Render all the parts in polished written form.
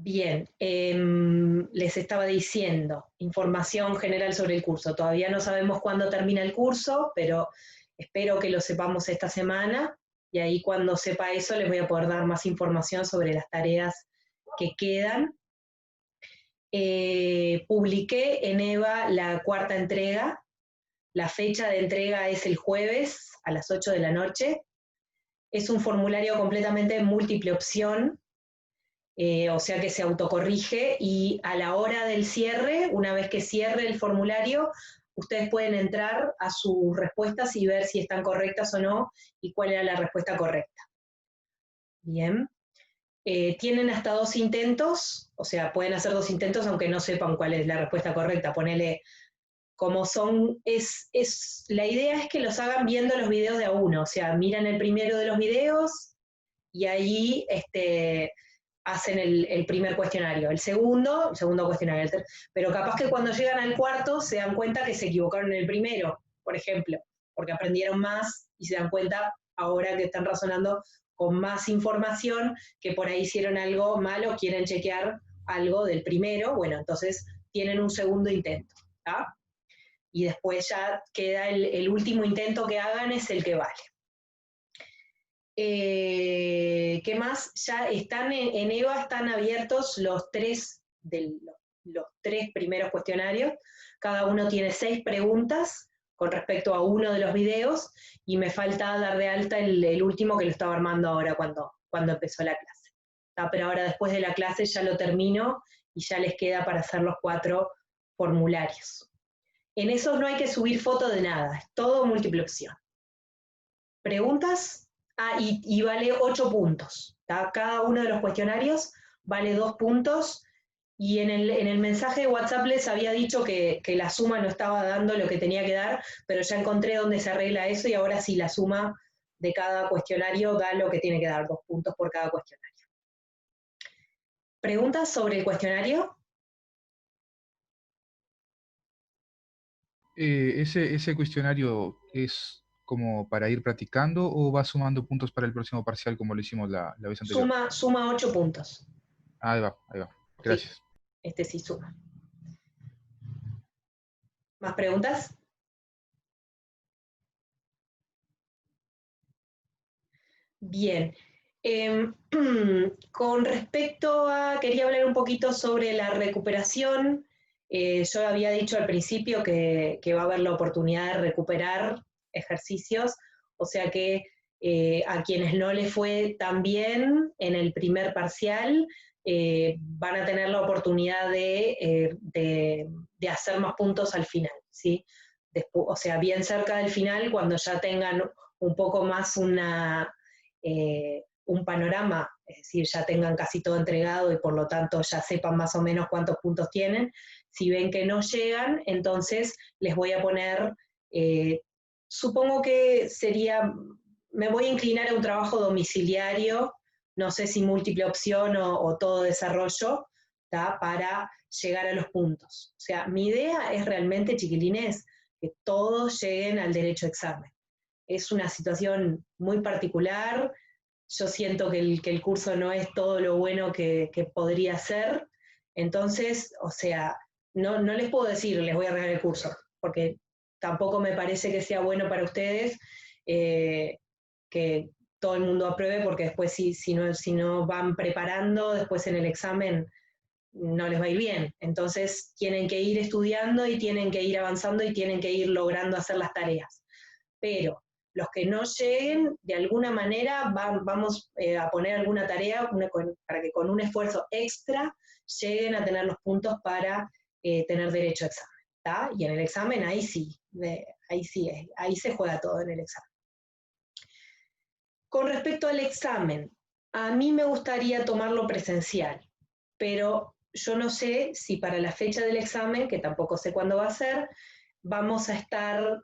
Bien, les estaba diciendo, información general sobre el curso. Todavía no sabemos cuándo termina el curso, pero espero que lo sepamos esta semana, y ahí cuando sepa eso les voy a poder dar más información sobre las tareas que quedan. Publiqué en EVA la cuarta entrega. La fecha de entrega es el jueves a las 8 de la noche. Es un formulario completamente múltiple opción, o sea que se autocorrige, y a la hora del cierre, una vez que cierre el formulario, ustedes pueden entrar a sus respuestas y ver si están correctas o no y cuál era la respuesta correcta. Bien. Tienen hasta 2 intentos, o sea, pueden hacer 2 intentos aunque no sepan cuál es la respuesta correcta. Ponele, como son, la idea es que los hagan viendo los videos de a uno, o sea, miran el primero de los videos y ahí hacen el primer cuestionario, el segundo cuestionario, pero capaz que cuando llegan al cuarto se dan cuenta que se equivocaron en el primero, por ejemplo, porque aprendieron más y se dan cuenta ahora que están razonando con más información que por ahí hicieron algo malo, quieren chequear algo del primero, bueno, entonces tienen un segundo intento, ¿tá? Y después ya queda el último intento que hagan es el que vale. ¿Qué más? Ya están en EVA, están abiertos los tres primeros cuestionarios. Cada uno tiene 6 preguntas con respecto a uno de los videos, y me falta dar de alta el último, que lo estaba armando ahora cuando empezó la clase. Pero ahora, después de la clase, ya lo termino y ya les queda para hacer los 4 formularios. En esos no hay que subir foto de nada, es todo múltiple opción. ¿Preguntas? Y vale 8 puntos. ¿Tá? Cada uno de los cuestionarios vale 2 puntos, y en el mensaje de WhatsApp les había dicho que la suma no estaba dando lo que tenía que dar, pero ya encontré dónde se arregla eso, y ahora sí la suma de cada cuestionario da lo que tiene que dar, 2 puntos por cada cuestionario. ¿Preguntas sobre el cuestionario? ¿Ese cuestionario es como para ir practicando o va sumando puntos para el próximo parcial como lo hicimos la vez anterior? Suma 8 puntos. Ahí va, ahí va. Sí, Gracias. este sí suma. ¿Más preguntas? Bien. Con respecto a, quería hablar un poquito sobre la recuperación. Yo había dicho al principio que va a haber la oportunidad de recuperar ejercicios, o sea que a quienes no les fue tan bien en el primer parcial, van a tener la oportunidad de hacer más puntos al final, ¿sí? Después, o sea, bien cerca del final, cuando ya tengan un poco más un panorama, es decir, ya tengan casi todo entregado y por lo tanto ya sepan más o menos cuántos puntos tienen. Si ven que no llegan, entonces les voy a poner, supongo que sería, me voy a inclinar a un trabajo domiciliario, no sé si múltiple opción o todo desarrollo, ¿tá? Para llegar a los puntos. O sea, mi idea es realmente, chiquilines, que todos lleguen al derecho a examen. Es una situación muy particular. Yo siento que el curso no es todo lo bueno que podría ser. Entonces, o sea, no les puedo decir, les voy a regalar el curso, porque tampoco me parece que sea bueno para ustedes que todo el mundo apruebe, porque después si no van preparando, después en el examen no les va a ir bien. Entonces, tienen que ir estudiando y tienen que ir avanzando y tienen que ir logrando hacer las tareas. Pero los que no lleguen, de alguna manera vamos a poner alguna tarea para que con un esfuerzo extra lleguen a tener los puntos para tener derecho a examen. ¿Tá? Y en el examen ahí sí, ahí se juega todo en el examen. Con respecto al examen, a mí me gustaría tomarlo presencial, pero yo no sé si para la fecha del examen, que tampoco sé cuándo va a ser, vamos a estar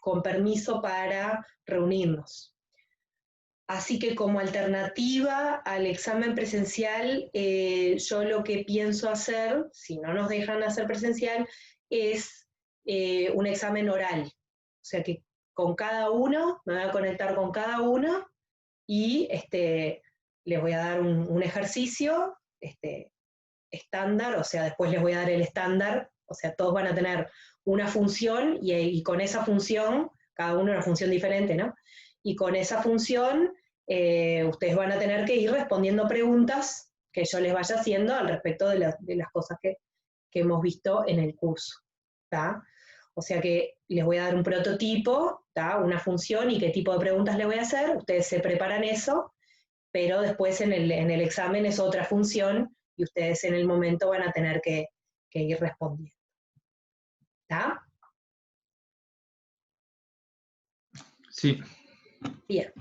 con permiso para reunirnos. Así que como alternativa al examen presencial, yo lo que pienso hacer, si no nos dejan hacer presencial, es un examen oral. O sea que con cada uno, me voy a conectar con cada uno y les voy a dar un ejercicio estándar, o sea, después les voy a dar el estándar, o sea, todos van a tener una función y con esa función, cada uno una función diferente, ¿no? Y con esa función ustedes van a tener que ir respondiendo preguntas que yo les vaya haciendo al respecto de las cosas que hemos visto en el curso, ¿tá? O sea que les voy a dar un prototipo, ¿tá? Una función y qué tipo de preguntas le voy a hacer, ustedes se preparan eso, pero después en el examen es otra función y ustedes en el momento van a tener que ir respondiendo. ¿Está? Sí. Bien.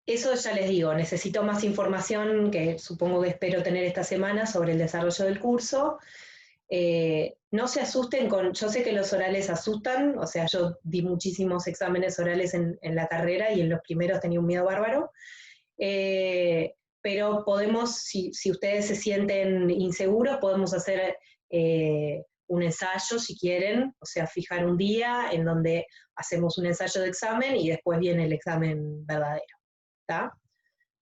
Eso ya les digo, necesito más información que supongo que espero tener esta semana sobre el desarrollo del curso. No se asusten yo sé que los orales asustan, o sea, yo di muchísimos exámenes orales en la carrera y en los primeros tenía un miedo bárbaro, pero podemos, si ustedes se sienten inseguros, podemos hacer un ensayo si quieren, o sea, fijar un día en donde hacemos un ensayo de examen y después viene el examen verdadero, ¿está?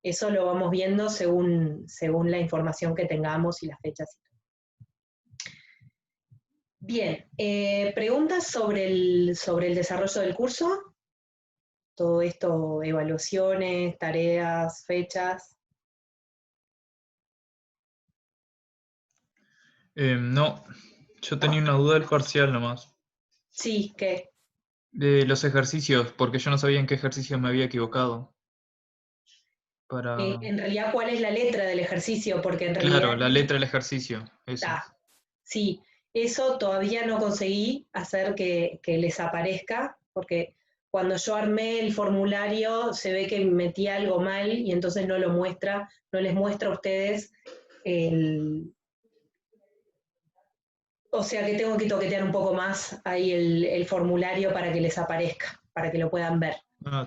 Eso lo vamos viendo según la información que tengamos y las fechas. Bien, ¿preguntas sobre el desarrollo del curso? Todo esto, evaluaciones, tareas, fechas. No, yo tenía una duda del parcial nomás. Sí, ¿qué? De los ejercicios, porque yo no sabía en qué ejercicios me había equivocado. En realidad, ¿cuál es la letra del ejercicio? Porque en realidad... Claro, la letra del ejercicio, eso. Sí, eso todavía no conseguí hacer que les aparezca, porque cuando yo armé el formulario se ve que metí algo mal y entonces no lo muestra, no les muestra a ustedes o sea que tengo que toquetear un poco más ahí el formulario para que les aparezca, para que lo puedan ver.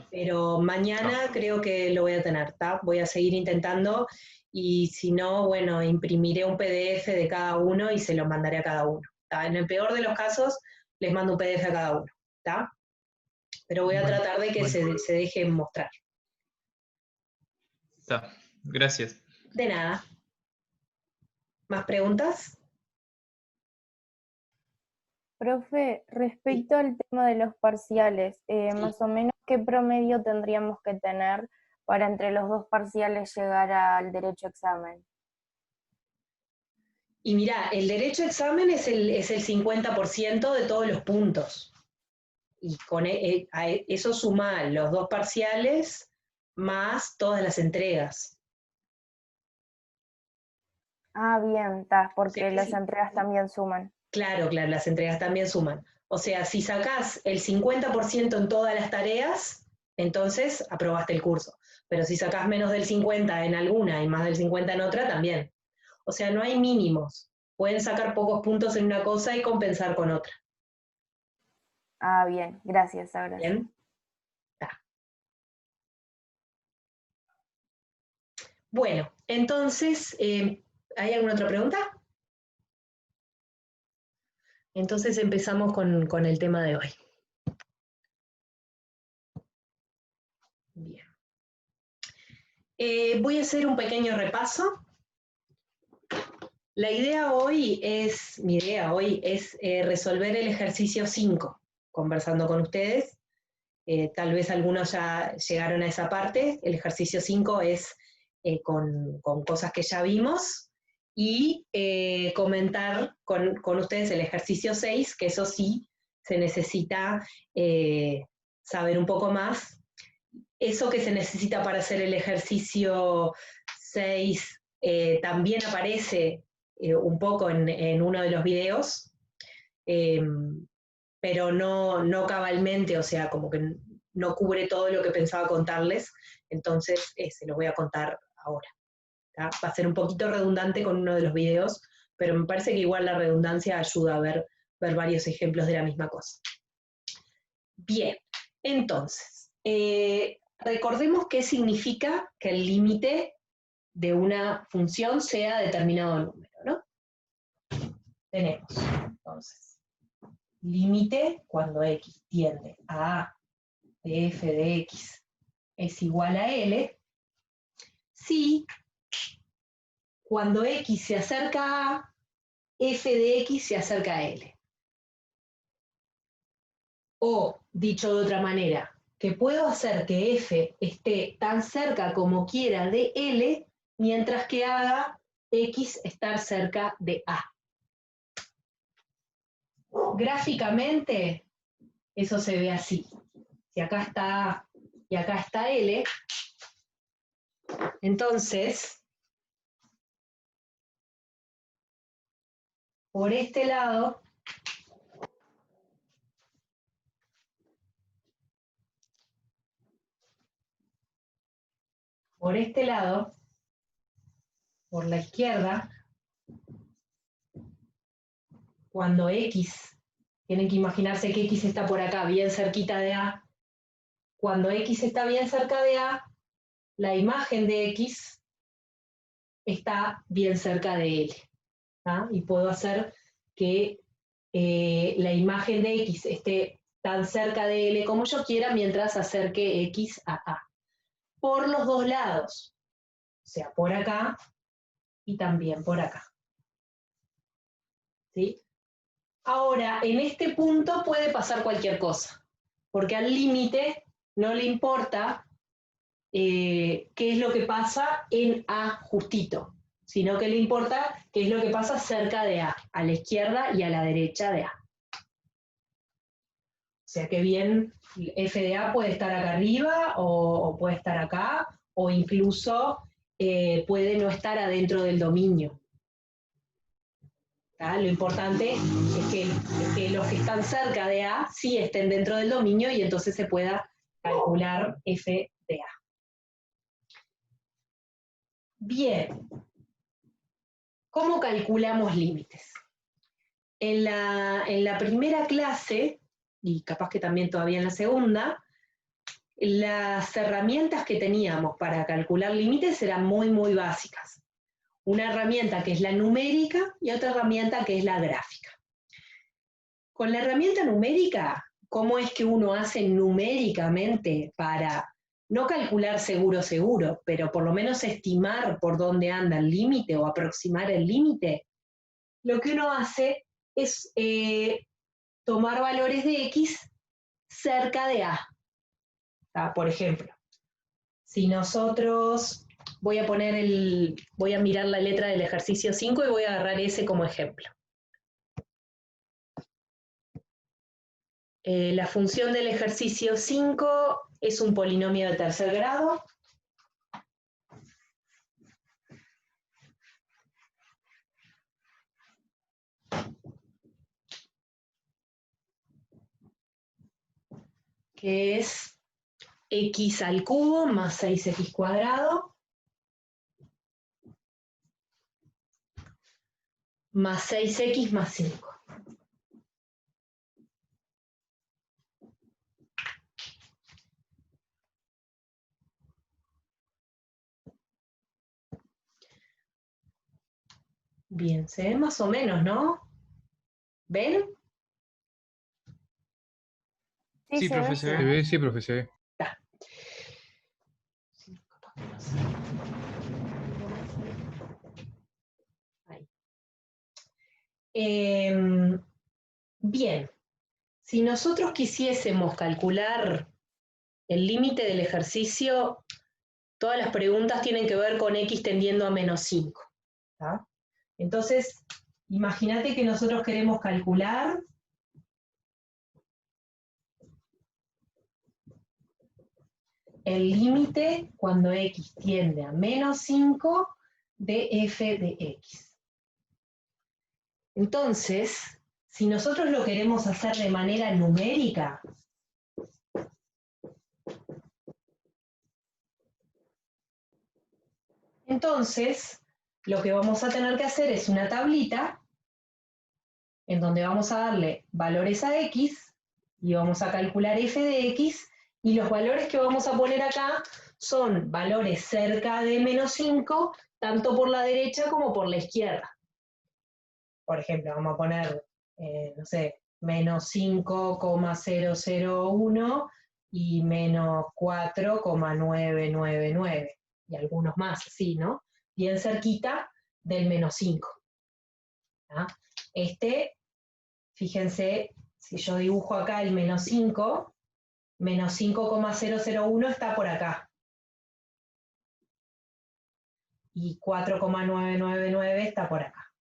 Pero mañana creo que lo voy a tener, ¿tá? Voy a seguir intentando y si no, bueno, imprimiré un PDF de cada uno y se lo mandaré a cada uno, ¿tá? En el peor de los casos, les mando un PDF a cada uno, ¿tá? Pero voy a tratar de que se deje mostrar. Está, gracias. De nada. ¿Más preguntas? Profe, respecto al tema de los parciales, más o menos, ¿qué promedio tendríamos que tener para entre los dos parciales llegar al derecho a examen? Y mirá, el derecho a examen es el 50% de todos los puntos. Y con eso suma los dos parciales más todas las entregas. Ah, bien, está, porque Sí, las sí. entregas también suman. Claro, las entregas también suman. O sea, si sacás el 50% en todas las tareas, entonces aprobaste el curso. Pero si sacás menos del 50 en alguna y más del 50 en otra, también. O sea, no hay mínimos. Pueden sacar pocos puntos en una cosa y compensar con otra. Ah, bien, gracias, ahora sí. Bien. Bueno, entonces, ¿hay alguna otra pregunta? Entonces empezamos con el tema de hoy. Bien. Voy a hacer un pequeño repaso. Mi idea hoy es resolver el ejercicio 5, conversando con ustedes. Tal vez algunos ya llegaron a esa parte. El ejercicio 5 es con cosas que ya vimos y comentar con ustedes el ejercicio 6, que eso sí se necesita saber un poco más. Eso que se necesita para hacer el ejercicio 6 también aparece un poco en uno de los videos, pero no cabalmente, o sea, como que no cubre todo lo que pensaba contarles, entonces se los voy a contar ahora. ¿Tá? Va a ser un poquito redundante con uno de los videos, pero me parece que igual la redundancia ayuda a ver varios ejemplos de la misma cosa. Bien, entonces, recordemos qué significa que el límite de una función sea determinado número, ¿no? Tenemos, entonces, límite cuando x tiende a A de f de x es igual a L, si cuando X se acerca a A, f de X se acerca a L. O, dicho de otra manera, que puedo hacer que f esté tan cerca como quiera de L, mientras que haga X estar cerca de A. Gráficamente, eso se ve así. Si acá está A y acá está L, entonces, por este lado, por la izquierda, cuando X, tienen que imaginarse que X está por acá, bien cerquita de A, cuando X está bien cerca de A, la imagen de X está bien cerca de L. ¿Ah? Y puedo hacer que la imagen de X esté tan cerca de L como yo quiera mientras acerque X a A. Por los dos lados, o sea, por acá y también por acá. ¿Sí? Ahora, en este punto puede pasar cualquier cosa, porque al límite no le importa qué es lo que pasa en A justito, sino que le importa qué es lo que pasa cerca de A la izquierda y a la derecha de A. O sea que bien, f de A puede estar acá arriba o puede estar acá, o incluso puede no estar adentro del dominio. ¿Tá? Lo importante es que los que están cerca de A sí estén dentro del dominio y entonces se pueda calcular f de A. Bien, ¿cómo calculamos límites? En la primera clase, y capaz que también todavía en la segunda, las herramientas que teníamos para calcular límites eran muy, muy básicas. Una herramienta que es la numérica y otra herramienta que es la gráfica. Con la herramienta numérica, ¿cómo es que uno hace numéricamente para no calcular seguro, pero por lo menos estimar por dónde anda el límite o aproximar el límite? Lo que uno hace es tomar valores de X cerca de A. Por ejemplo, si nosotros, voy a mirar la letra del ejercicio 5 y voy a agarrar ese como ejemplo. La función del ejercicio 5 es un polinomio de tercer grado. Que es x al cubo más 6x cuadrado más 6x más 5. Bien, se ve más o menos, ¿no? ¿Ven? Sí, se ve. profe, Se ve, sí, profe, se ve. Está. Ahí. Bien, si nosotros quisiésemos calcular el límite del ejercicio, todas las preguntas tienen que ver con x tendiendo a menos 5. ¿Tá? Entonces, imagínate que nosotros queremos calcular el límite cuando x tiende a menos 5 de f de x. Entonces, si nosotros lo queremos hacer de manera numérica, entonces lo que vamos a tener que hacer es una tablita en donde vamos a darle valores a x y vamos a calcular f de x, y los valores que vamos a poner acá son valores cerca de menos 5, tanto por la derecha como por la izquierda. Por ejemplo, vamos a poner, no sé, menos 5,001 y menos 4,999, y algunos más, así, ¿no? Bien cerquita del menos 5. ¿tá? Fíjense, si yo dibujo acá el menos 5, menos 5,001 está por acá. Y 4,999 está por acá.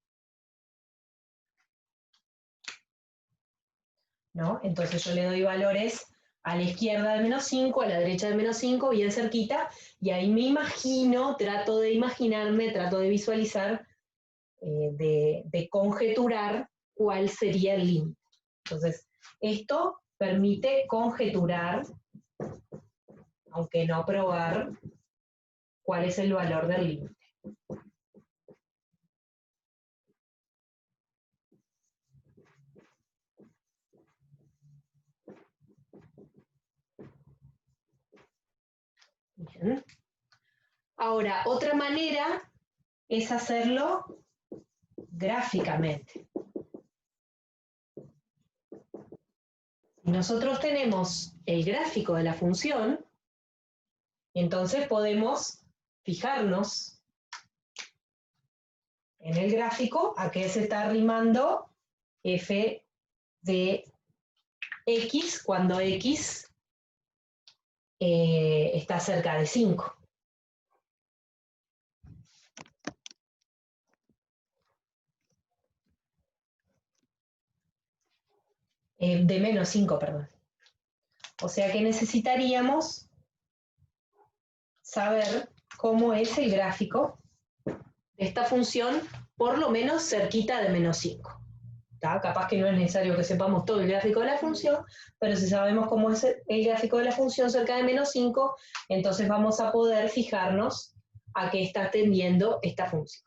¿No? Entonces yo le doy valores a la izquierda de menos 5, a la derecha de menos 5, bien cerquita, y ahí me imagino, trato de imaginarme, trato de visualizar, de conjeturar cuál sería el límite. Entonces, esto permite conjeturar, aunque no probar, cuál es el valor del límite. Bien. Ahora, otra manera es hacerlo gráficamente. Si nosotros tenemos el gráfico de la función, entonces podemos fijarnos en el gráfico a qué se está arrimando f de x cuando x está cerca de 5. De menos 5, perdón. O sea que necesitaríamos saber cómo es el gráfico de esta función, por lo menos cerquita de menos 5. ¿Tá? Capaz que no es necesario que sepamos todo el gráfico de la función, pero si sabemos cómo es el gráfico de la función cerca de menos 5, entonces vamos a poder fijarnos a qué está tendiendo esta función.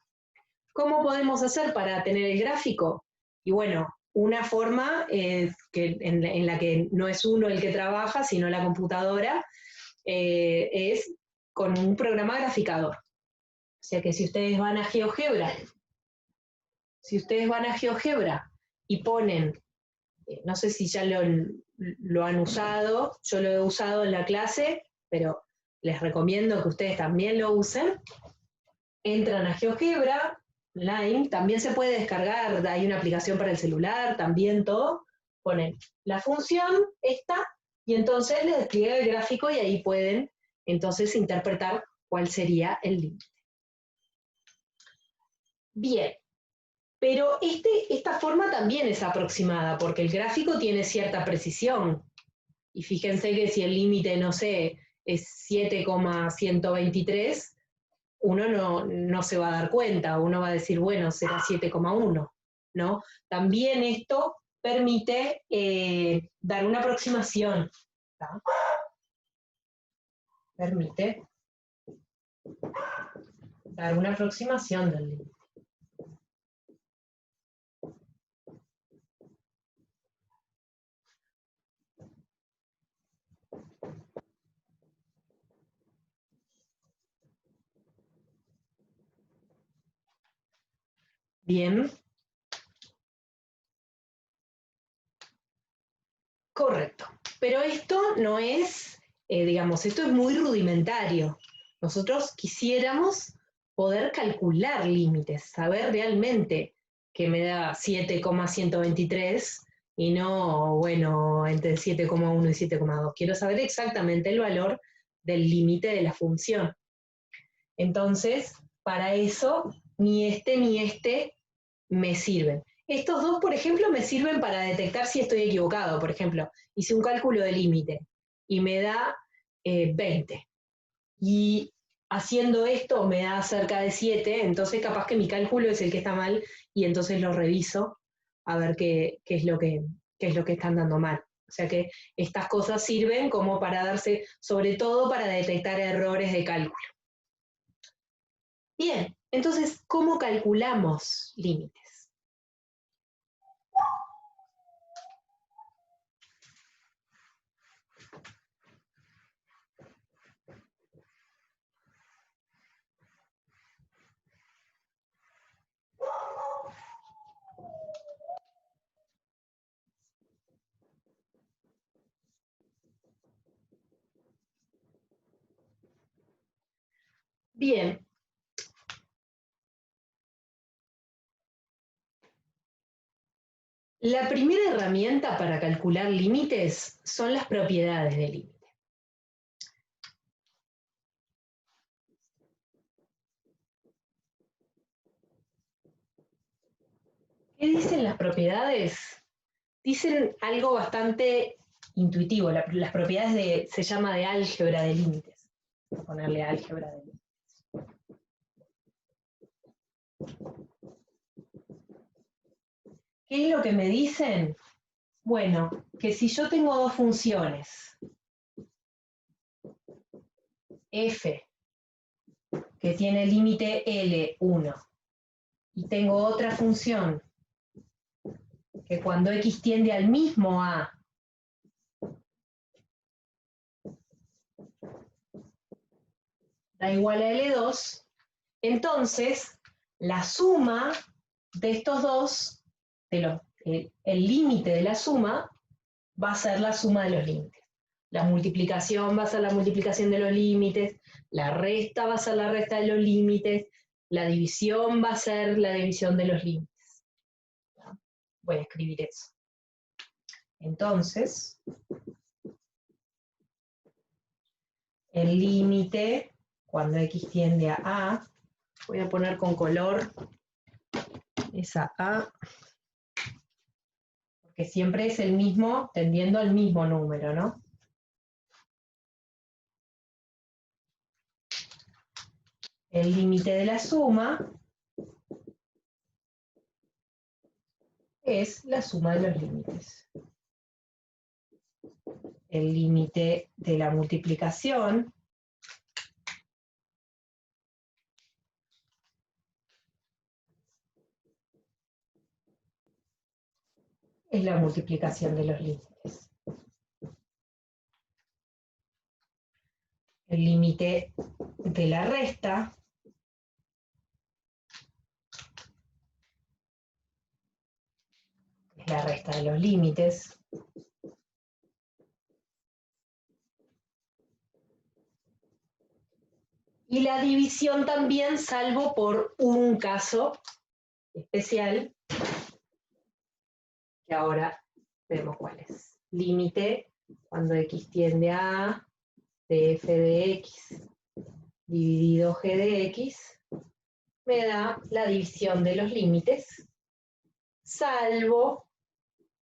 ¿Cómo podemos hacer para tener el gráfico? Y bueno, una forma en la que no es uno el que trabaja, sino la computadora, es con un programa graficador. O sea que si ustedes van a GeoGebra, y ponen, no sé si ya lo han usado, yo lo he usado en la clase, pero les recomiendo que ustedes también lo usen. Entran a GeoGebra online, también se puede descargar, hay una aplicación para el celular, también todo. Ponen la función esta y entonces les despliega el gráfico y ahí pueden entonces interpretar cuál sería el límite. Bien, pero esta forma también es aproximada porque el gráfico tiene cierta precisión. Y fíjense que si el límite, no sé, es 7,123, uno no se va a dar cuenta, uno va a decir, bueno, será 7,1, ¿no? También esto permite dar una aproximación, ¿tá? Permite dar una aproximación del límite. Bien. Correcto. Pero esto no es, digamos, esto es muy rudimentario. Nosotros quisiéramos poder calcular límites, saber realmente que me da 7,123 y no, bueno, entre 7,1 y 7,2. Quiero saber exactamente el valor del límite de la función. Entonces, para eso, ni este me sirven. Estos dos, por ejemplo, me sirven para detectar si estoy equivocado. Por ejemplo, hice un cálculo de límite y me da 20. Y haciendo esto me da cerca de 7, entonces capaz que mi cálculo es el que está mal y entonces lo reviso a ver qué es lo que están dando mal. O sea que estas cosas sirven como para darse, sobre todo para detectar errores de cálculo. Bien, entonces, ¿cómo calculamos límites? Bien. La primera herramienta para calcular límites son las propiedades del límite. ¿Qué dicen las propiedades? Dicen algo bastante intuitivo. Las propiedades se llama de álgebra de límites. Voy a ponerle álgebra de límites. ¿Qué es lo que me dicen? Bueno, que si yo tengo dos funciones, f, que tiene límite L1, y tengo otra función, que cuando x tiende al mismo a, da igual a L2, entonces la suma de estos dos, el límite de la suma, va a ser la suma de los límites. La multiplicación va a ser la multiplicación de los límites, la resta va a ser la resta de los límites, la división va a ser la división de los límites. Voy a escribir eso. Entonces, el límite, cuando x tiende a A, voy a poner con color esa A, porque siempre es el mismo, tendiendo al mismo número, ¿no? El límite de la suma es la suma de los límites. El límite de la multiplicación es la multiplicación de los límites. El límite de la resta es la resta de los límites. Y la división también, salvo por un caso especial, que ahora vemos cuál es. Límite, cuando x tiende a A, de f de x dividido g de x, me da la división de los límites, salvo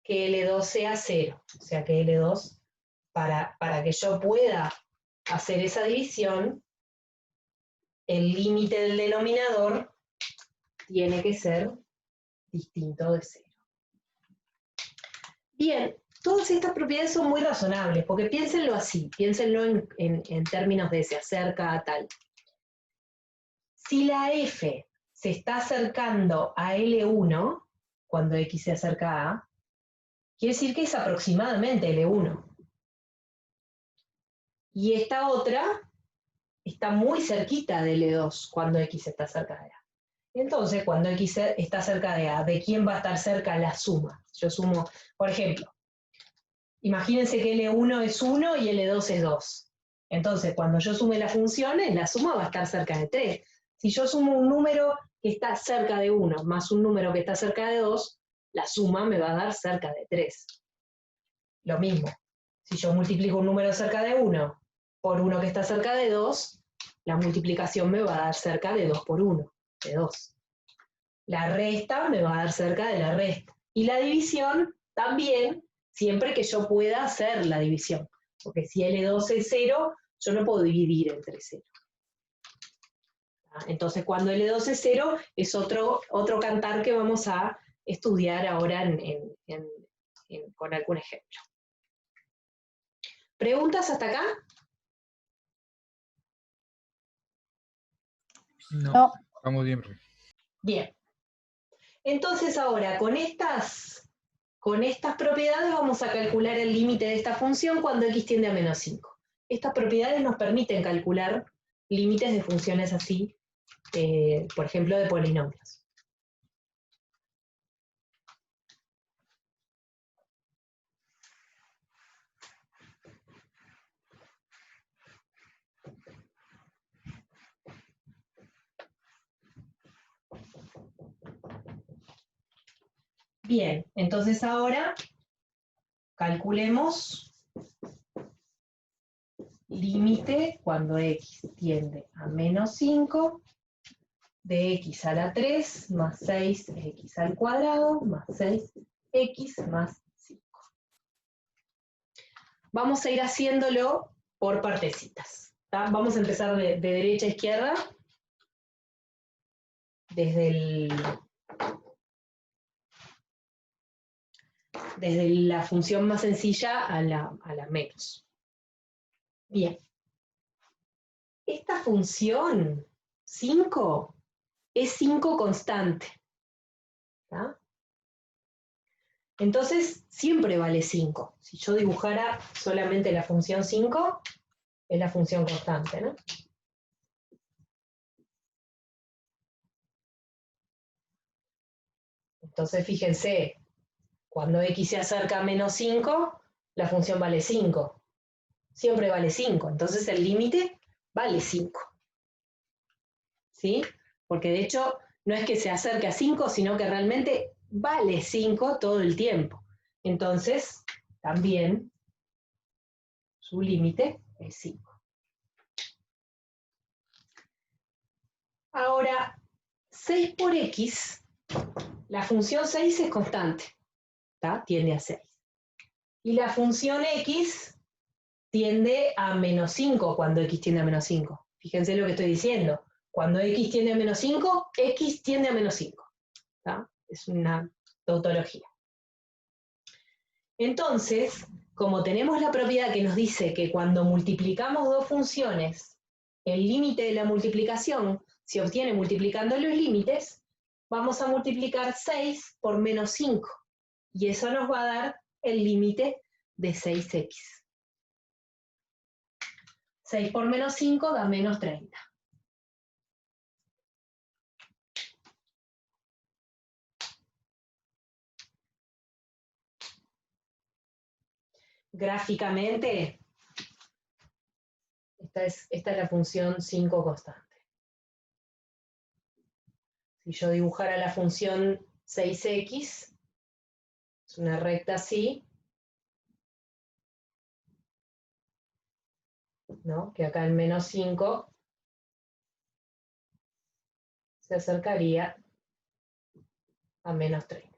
que L2 sea 0. O sea que L2, para que yo pueda hacer esa división, el límite del denominador tiene que ser distinto de 0. Bien, todas estas propiedades son muy razonables, porque piénsenlo así, piénsenlo en términos de se acerca a tal. Si la f se está acercando a L1, cuando x se acerca a A, quiere decir que es aproximadamente L1. Y esta otra está muy cerquita de L2 cuando x está cerca de A. Entonces, cuando x está cerca de A, ¿de quién va a estar cerca la suma? Yo sumo, por ejemplo, imagínense que L1 es 1 y L2 es 2. Entonces, cuando yo sume las funciones, la suma va a estar cerca de 3. Si yo sumo un número que está cerca de 1 más un número que está cerca de 2, la suma me va a dar cerca de 3. Lo mismo, si yo multiplico un número cerca de 1 por uno que está cerca de 2, la multiplicación me va a dar cerca de 2 por 1, de 2. La resta me va a dar cerca de la resta. Y la división también, siempre que yo pueda hacer la división. Porque si L2 es 0, yo no puedo dividir entre 0. Entonces, cuando L2 es 0, es otro cantar que vamos a estudiar ahora con algún ejemplo. ¿Preguntas hasta acá? No, vamos bien. Bien. Entonces ahora, con estas propiedades vamos a calcular el límite de esta función cuando x tiende a menos 5. Estas propiedades nos permiten calcular límites de funciones así, por ejemplo, de polinomios. Bien, entonces ahora calculemos límite cuando x tiende a menos 5 de x a la 3 más 6x al cuadrado más 6x más 5. Vamos a ir haciéndolo por partecitas. ¿Tá? Vamos a empezar de derecha a izquierda, desde la función más sencilla a la menos. Bien. Esta función 5 es 5 constante. ¿Tá? Entonces, siempre vale 5. Si yo dibujara solamente la función 5, es la función constante, ¿no? Entonces, fíjense, cuando x se acerca a menos 5, la función vale 5. Siempre vale 5. Entonces, el límite vale 5. ¿Sí? Porque de hecho, no es que se acerque a 5, sino que realmente vale 5 todo el tiempo. Entonces, también su límite es 5. Ahora, 6 por x, la función 6 es constante, ¿tá? Tiende a 6. Y la función x tiende a menos 5 cuando x tiende a menos 5. Fíjense lo que estoy diciendo. Cuando x tiende a menos 5, x tiende a menos 5. ¿Tá? Es una tautología. Entonces, como tenemos la propiedad que nos dice que cuando multiplicamos dos funciones, el límite de la multiplicación se obtiene multiplicando los límites, vamos a multiplicar 6 por menos 5. Y eso nos va a dar el límite de 6x. 6 por menos 5 da menos 30. Gráficamente, esta es la función 5 constante. Si yo dibujara la función 6x, es una recta así, ¿no? Que acá en menos 5 se acercaría a menos 30.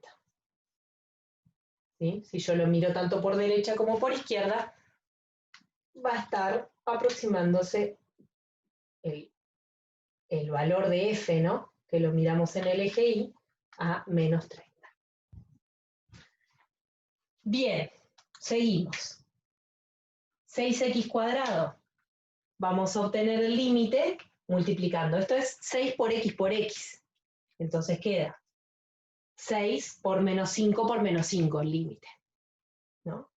¿Sí? Si yo lo miro tanto por derecha como por izquierda, va a estar aproximándose el valor de f, ¿no? Que lo miramos en el eje y, a menos 30. Bien, seguimos. 6x cuadrado. Vamos a obtener el límite multiplicando. Esto es 6 por x. Entonces queda 6 por menos 5 por menos 5 el límite, ¿no?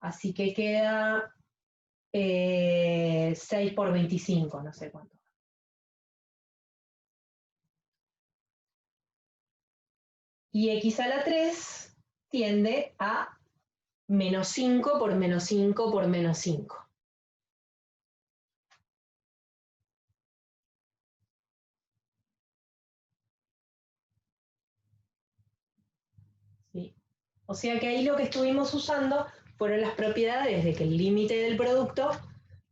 Así que queda 6 por 25, no sé cuánto. Y x a la 3 tiende a menos 5 por menos 5 por menos 5. ¿Sí? O sea que ahí lo que estuvimos usando fueron las propiedades de que el límite del producto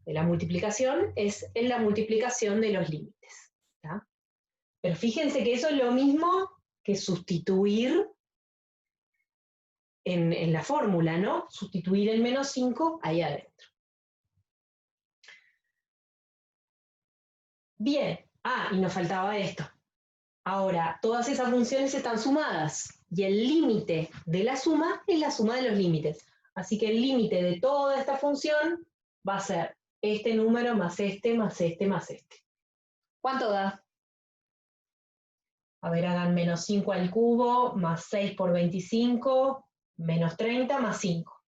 de la multiplicación es en la multiplicación de los límites. ¿Tá? Pero fíjense que eso es lo mismo que sustituir en la fórmula, ¿no? Sustituir el menos 5 ahí adentro. Bien, y nos faltaba esto. Ahora, todas esas funciones están sumadas y el límite de la suma es la suma de los límites. Así que el límite de toda esta función va a ser este número más este, más este, más este. ¿Cuánto da? A ver, hagan menos 5 al cubo, más 6 por 25, menos 30, más 5.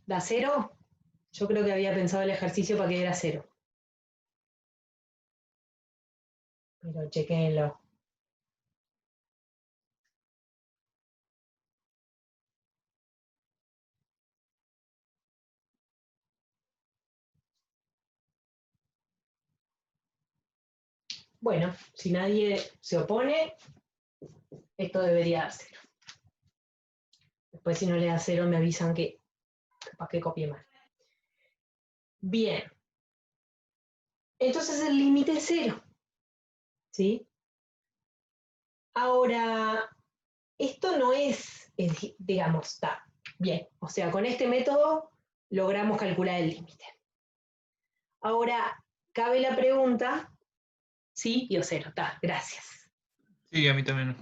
¿Da 0? Yo creo que había pensado el ejercicio para que diera 0. Pero chequéenlo. Bueno, si nadie se opone, esto debería dar 0. Después si no le da 0 me avisan que capaz que copié mal. Bien. Entonces el límite es 0. ¿Sí? Ahora, esto no es, digamos, está bien. O sea, con este método logramos calcular el límite. Ahora, cabe la pregunta, ¿sí? Y o 0, está, gracias. Sí, a mí también.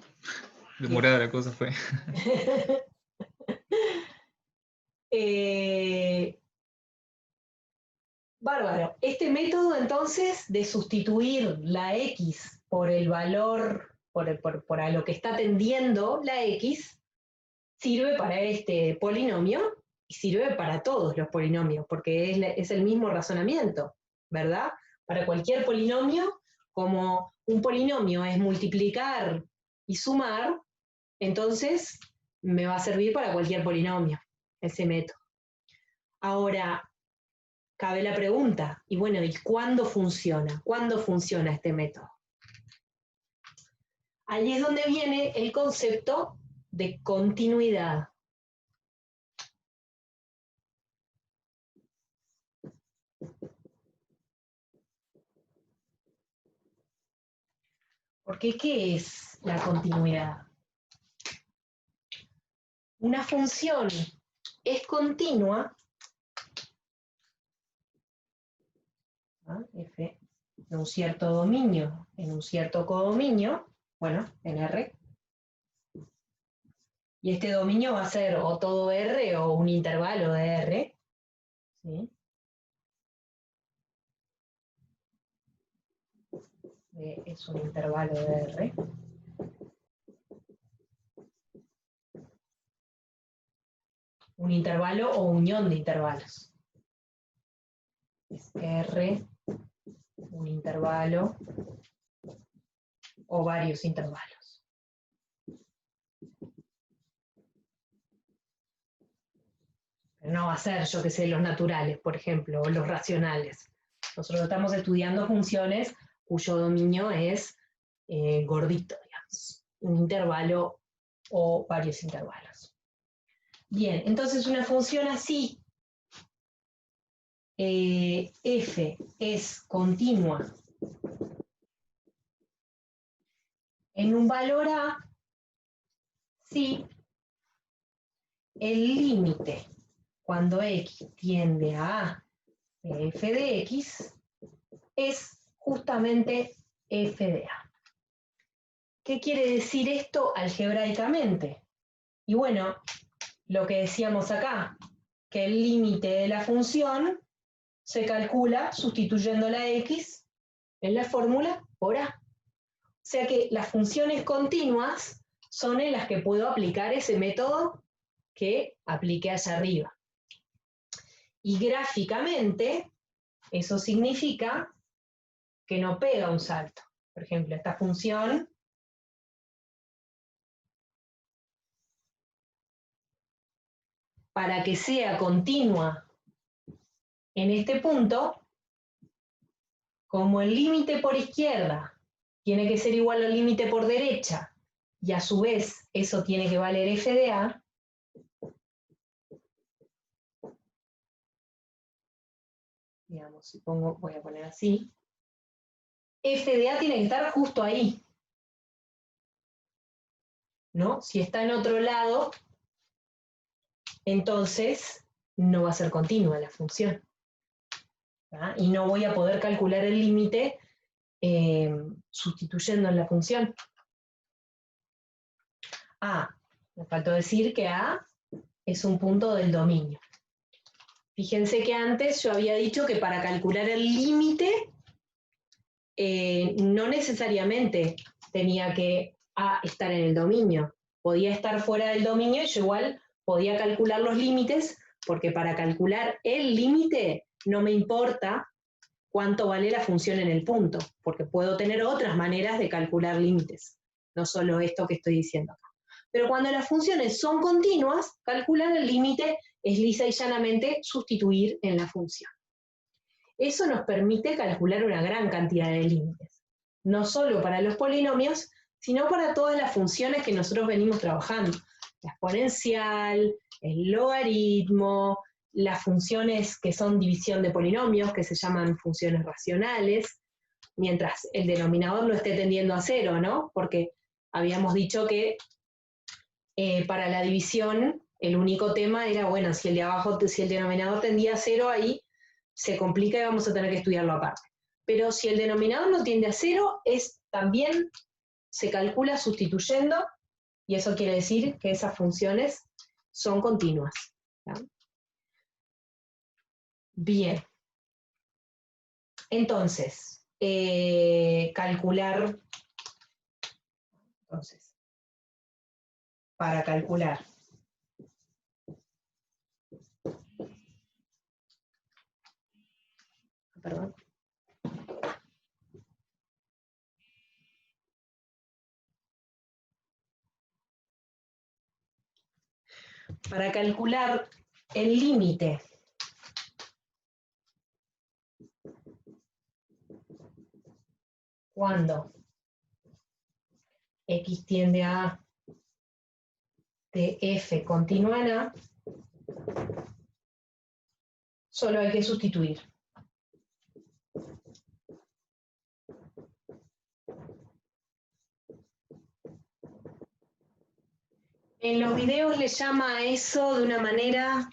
Demorada la cosa fue. Bárbaro. Este método, entonces, de sustituir la x por el valor, por a lo que está tendiendo la x, sirve para este polinomio y sirve para todos los polinomios, porque es el mismo razonamiento, ¿verdad? Para cualquier polinomio, como un polinomio es multiplicar y sumar, entonces me va a servir para cualquier polinomio, ese método. Ahora, cabe la pregunta, y bueno, ¿y cuándo funciona? ¿Cuándo funciona este método? Ahí es donde viene el concepto de continuidad. Porque, ¿qué es la continuidad? Una función es continua, f en un cierto dominio, en un cierto codominio, bueno, en R, y este dominio va a ser o todo R o un intervalo de R, ¿sí? Es un intervalo de R. Un intervalo o unión de intervalos. Es R, un intervalo o varios intervalos. Pero no va a ser, yo que sé, los naturales, por ejemplo, o los racionales. Nosotros estamos estudiando funciones cuyo dominio es gordito, digamos. Un intervalo o varios intervalos. Bien, entonces una función así, f es continua en un valor a si el límite cuando x tiende a a de f de x es justamente f de a. ¿Qué quiere decir esto algebraicamente? Y bueno, lo que decíamos acá, que el límite de la función se calcula sustituyendo la x en la fórmula por a. O sea que las funciones continuas son en las que puedo aplicar ese método que apliqué allá arriba. Y gráficamente, eso significa que no pega un salto. Por ejemplo, esta función para que sea continua en este punto, como el límite por izquierda tiene que ser igual al límite por derecha, y a su vez eso tiene que valer f de a, digamos, si pongo, voy a poner así, f de a tiene que estar justo ahí, ¿no? Si está en otro lado, entonces no va a ser continua la función. ¿Ah? Y no voy a poder calcular el límite sustituyendo en la función. Me faltó decir que A es un punto del dominio. Fíjense que antes yo había dicho que para calcular el límite no necesariamente tenía que A estar en el dominio. Podía estar fuera del dominio y yo igual podía calcular los límites porque para calcular el límite no me importa cuánto vale la función en el punto, porque puedo tener otras maneras de calcular límites, no solo esto que estoy diciendo acá. Pero cuando las funciones son continuas, calcular el límite es lisa y llanamente sustituir en la función. Eso nos permite calcular una gran cantidad de límites, no solo para los polinomios, sino para todas las funciones que nosotros venimos trabajando. La exponencial, el logaritmo, las funciones que son división de polinomios, que se llaman funciones racionales, mientras el denominador no esté tendiendo a cero, ¿no? Porque habíamos dicho que para la división el único tema era, bueno, si el de abajo, si el denominador tendía a cero, ahí se complica y vamos a tener que estudiarlo aparte. Pero si el denominador no tiende a cero, también se calcula sustituyendo, y eso quiere decir que esas funciones son continuas, ¿ya? Bien. Entonces, para calcular perdón. Para calcular el límite cuando x tiende a A de f continúa en A, solo hay que sustituir. En los videos le llama a eso de una manera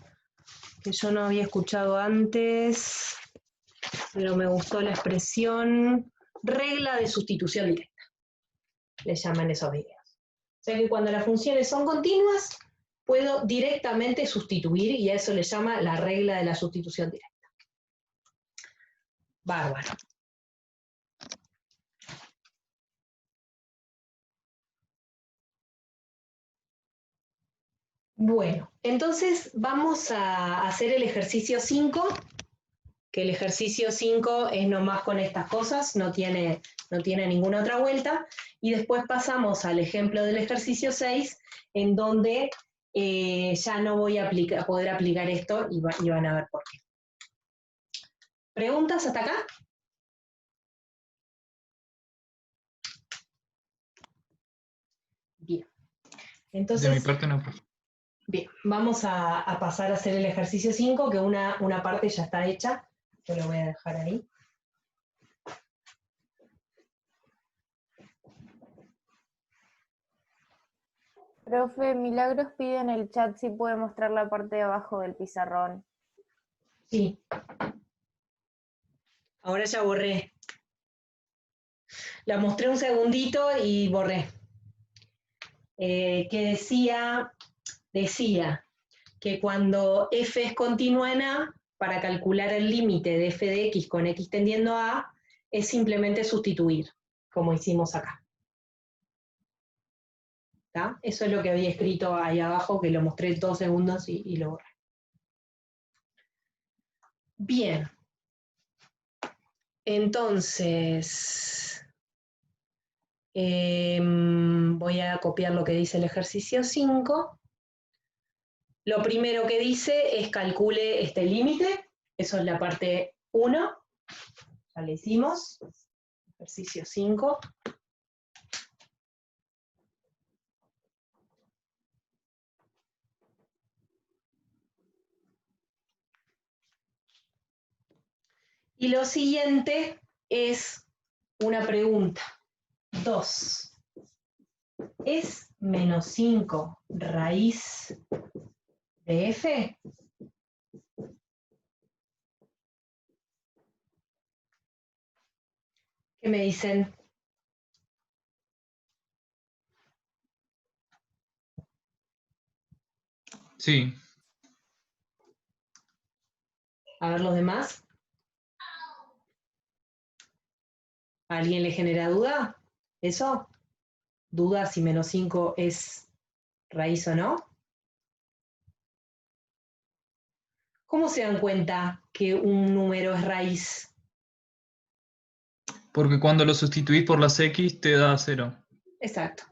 que yo no había escuchado antes, pero me gustó la expresión regla de sustitución directa. Le llaman esos videos. O sea que cuando las funciones son continuas, puedo directamente sustituir y a eso le llama la regla de la sustitución directa. Bárbaro. Bueno, entonces vamos a hacer el ejercicio 5, que el ejercicio 5 es nomás con estas cosas, no tiene ninguna otra vuelta, y después pasamos al ejemplo del ejercicio 6, en donde ya no voy a poder aplicar esto y van a ver por qué. ¿Preguntas hasta acá? Bien. Entonces, de mi parte no. Bien, vamos a pasar a hacer el ejercicio 5, que una parte ya está hecha. Yo lo voy a dejar ahí. Profe, Milagros pide en el chat si puede mostrar la parte de abajo del pizarrón. Sí. Ahora ya borré. La mostré un segundito y borré. Que decía que cuando f es continua en A, para calcular el límite de f de x con x tendiendo a A, es simplemente sustituir, como hicimos acá. ¿Tá? Eso es lo que había escrito ahí abajo, que lo mostré 2 segundos y lo borré. Bien. Entonces, voy a copiar lo que dice el ejercicio 5. Lo primero que dice es calcule este límite. Eso es la parte 1. Ya le hicimos. Ejercicio 5. Y lo siguiente es una pregunta. 2. ¿Es menos 5 raíz de f? ¿Qué me dicen? Sí. A ver los demás. ¿A alguien le genera duda? ¿Eso? ¿Duda si menos 5 es raíz o no? ¿Cómo se dan cuenta que un número es raíz? Porque cuando lo sustituís por las x te da 0. Exacto.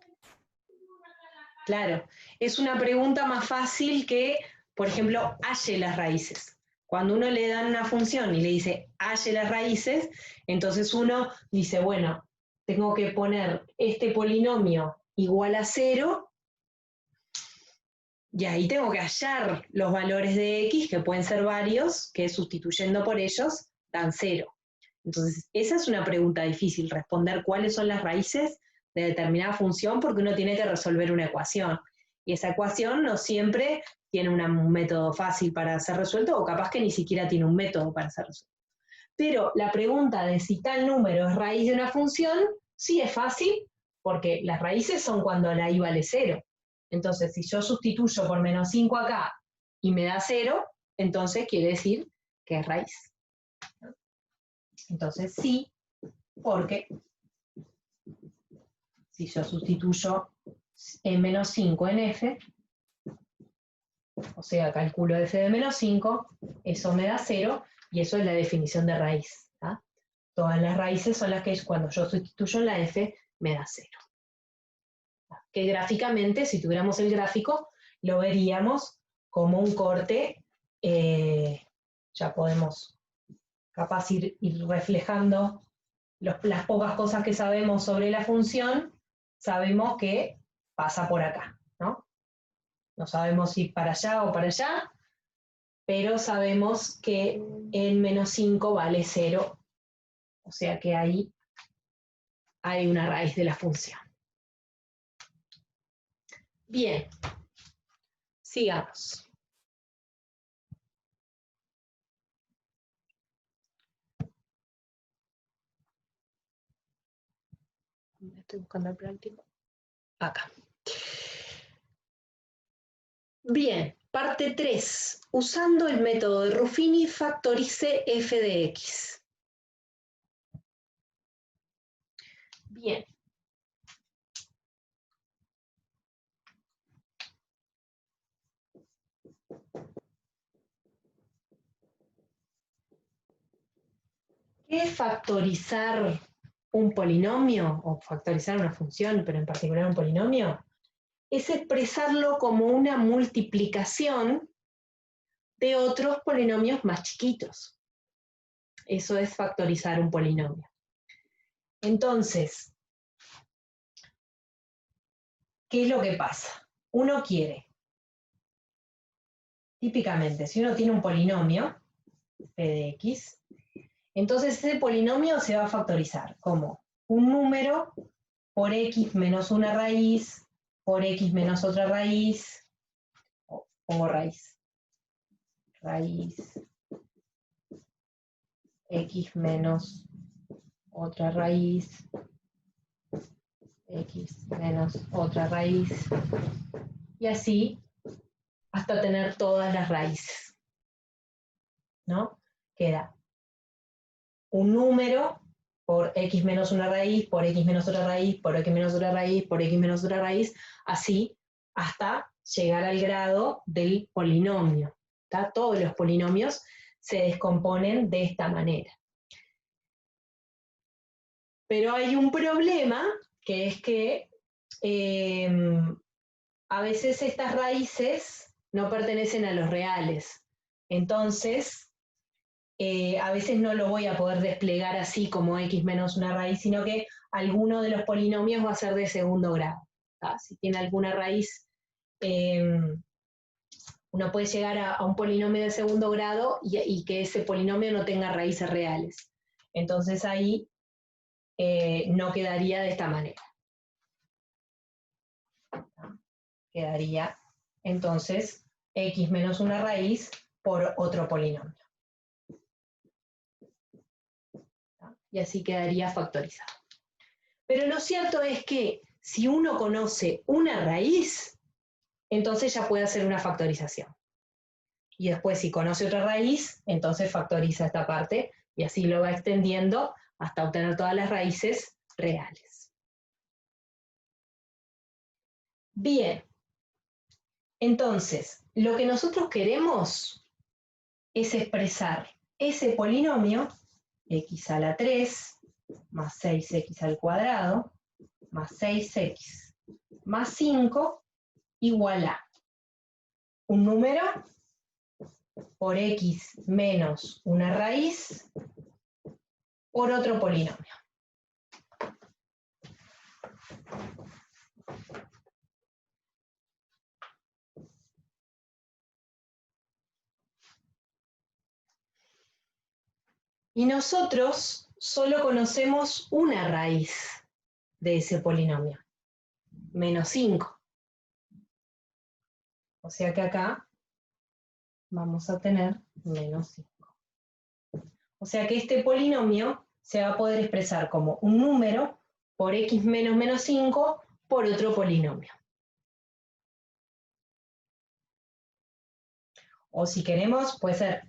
Claro, es una pregunta más fácil que, por ejemplo, halle las raíces. Cuando uno le dan una función y le dice halle las raíces, entonces uno dice, bueno, tengo que poner este polinomio igual a 0, y ahí tengo que hallar los valores de x, que pueden ser varios, que sustituyendo por ellos dan 0. Entonces, esa es una pregunta difícil, responder cuáles son las raíces de determinada función, porque uno tiene que resolver una ecuación. Y esa ecuación no siempre tiene un método fácil para ser resuelto, o capaz que ni siquiera tiene un método para ser resuelto. Pero la pregunta de si tal número es raíz de una función, sí es fácil, porque las raíces son cuando la i vale 0. Entonces, si yo sustituyo por menos 5 acá y me da 0, entonces quiere decir que es raíz. Entonces sí, porque si yo sustituyo en menos 5 en f, o sea, calculo f de menos 5, eso me da 0, y eso es la definición de raíz. ¿tá? Todas las raíces son las que cuando yo sustituyo en la f me da 0. Que gráficamente, si tuviéramos el gráfico, lo veríamos como un corte, ya podemos capaz ir reflejando las pocas cosas que sabemos sobre la función, sabemos que pasa por acá, ¿no? No sabemos si para allá o para allá, pero sabemos que en menos 5 vale 0, o sea que ahí hay una raíz de la función. Bien, sigamos. Estoy buscando el práctico. Acá. Bien, parte 3. Usando el método de Ruffini, factorice f de x. Bien. ¿Qué es factorizar un polinomio o factorizar una función, pero en particular un polinomio? Es expresarlo como una multiplicación de otros polinomios más chiquitos. Eso es factorizar un polinomio. Entonces, ¿qué es lo que pasa? Uno quiere, típicamente, si uno tiene un polinomio, p de x, entonces ese polinomio se va a factorizar como un número por x menos una raíz, por x menos otra raíz, o pongo raíz, x menos otra raíz, x menos otra raíz, y así hasta tener todas las raíces, ¿no? Queda un número por x menos una raíz, por x menos otra raíz, por x menos otra raíz, por x menos otra raíz, así hasta llegar al grado del polinomio. ¿tá? Todos los polinomios se descomponen de esta manera. Pero hay un problema, que es que a veces estas raíces no pertenecen a los reales. Entonces, a veces no lo voy a poder desplegar así como x menos una raíz, sino que alguno de los polinomios va a ser de segundo grado. ¿tá? Si tiene alguna raíz, uno puede llegar a un polinomio de segundo grado y que ese polinomio no tenga raíces reales. Entonces ahí no quedaría de esta manera. Quedaría entonces x menos una raíz por otro polinomio. Y así quedaría factorizado. Pero lo cierto es que si uno conoce una raíz, entonces ya puede hacer una factorización. Y después si conoce otra raíz, entonces factoriza esta parte y así lo va extendiendo hasta obtener todas las raíces reales. Bien, entonces, lo que nosotros queremos es expresar ese polinomio, x a la 3, más 6x al cuadrado, más 6x, más 5, igual a un número por x menos una raíz por otro polinomio. Y nosotros solo conocemos una raíz de ese polinomio, menos 5. O sea que acá vamos a tener menos 5. O sea que este polinomio se va a poder expresar como un número por x menos menos 5 por otro polinomio. O si queremos, puede ser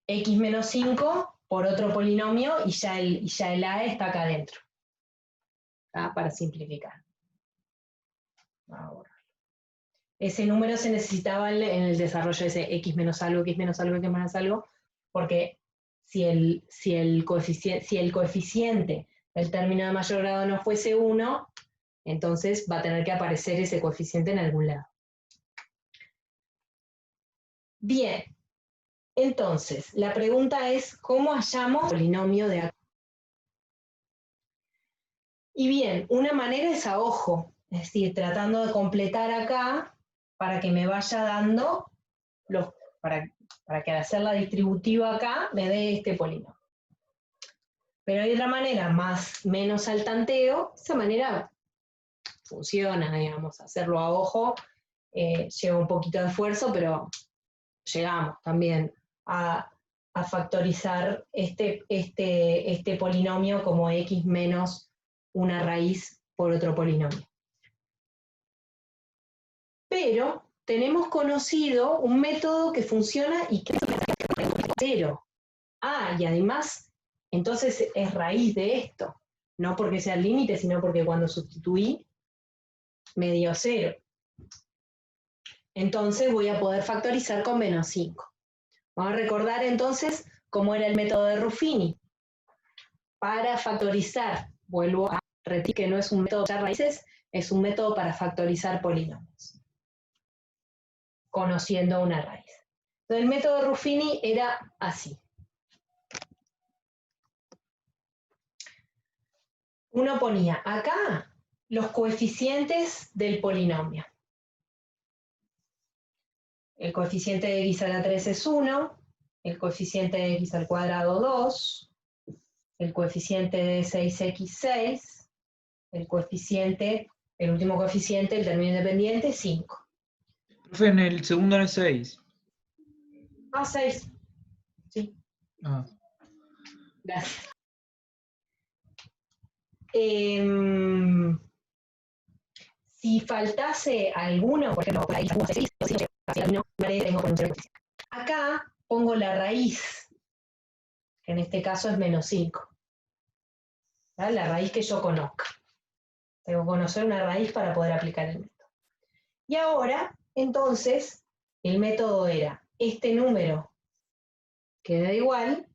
x menos 5 por otro polinomio y ya el a está acá adentro. Para simplificar. Vamos a borrarlo. Ese número se necesitaba en el desarrollo de ese x menos algo, x menos algo, x menos algo, porque si el coeficiente del término de mayor grado no fuese 1, entonces va a tener que aparecer ese coeficiente en algún lado. Bien, entonces, la pregunta es, ¿cómo hallamos el polinomio de acá? Y bien, una manera es a ojo, es decir, tratando de completar acá para que me vaya dando, para que al hacer la distributiva acá me dé este polinomio. Pero hay otra manera, menos al tanteo, esa manera funciona, digamos, hacerlo a ojo, lleva un poquito de esfuerzo, pero llegamos también a factorizar este polinomio como x menos una raíz por otro polinomio. Pero tenemos conocido un método que funciona y que es 0. Y además, entonces es raíz de esto. No porque sea el límite, sino porque cuando sustituí me dio 0. Entonces voy a poder factorizar con menos 5. Vamos a recordar entonces cómo era el método de Ruffini. Para factorizar, vuelvo a repetir que no es un método para raíces, es un método para factorizar polinomios, conociendo una raíz. Entonces el método de Ruffini era así. Uno ponía acá los coeficientes del polinomio. El coeficiente de x a la 3 es 1, el coeficiente de x al cuadrado 2, el coeficiente de 6x6, el último coeficiente, el término independiente, 5. Profe, en el segundo no es 6. 6. Sí. Gracias. Si faltase alguno, por ejemplo, por ahí acá pongo la raíz, que en este caso es menos 5. La raíz que yo conozca. Tengo que conocer una raíz para poder aplicar el método. Y ahora, entonces, el método era este número queda igual,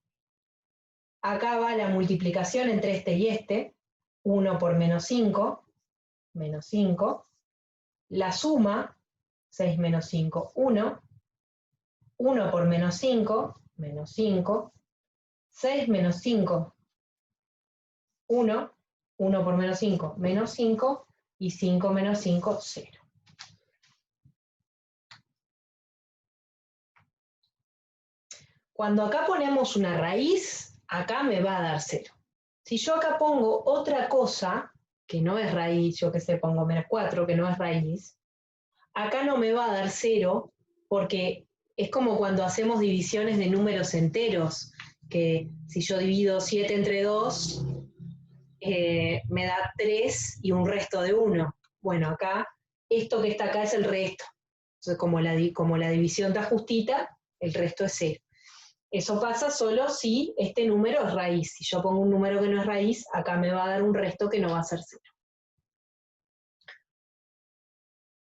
acá va la multiplicación entre este y este, 1 por menos 5, la suma, 6 menos 5, 1, 1 por menos 5, menos 5, 6 menos 5, 1, 1 por menos 5, menos 5, y 5 menos 5, 0. Cuando acá ponemos una raíz, acá me va a dar 0. Si yo acá pongo otra cosa, que no es raíz, yo que sé, pongo menos 4, que no es raíz, acá no me va a dar 0, porque es como cuando hacemos divisiones de números enteros, que si yo divido 7 entre 2, me da 3 y un resto de 1. Bueno, acá, esto que está acá es el resto. Entonces, como la división está justita, el resto es 0. Eso pasa solo si este número es raíz. Si yo pongo un número que no es raíz, acá me va a dar un resto que no va a ser 0.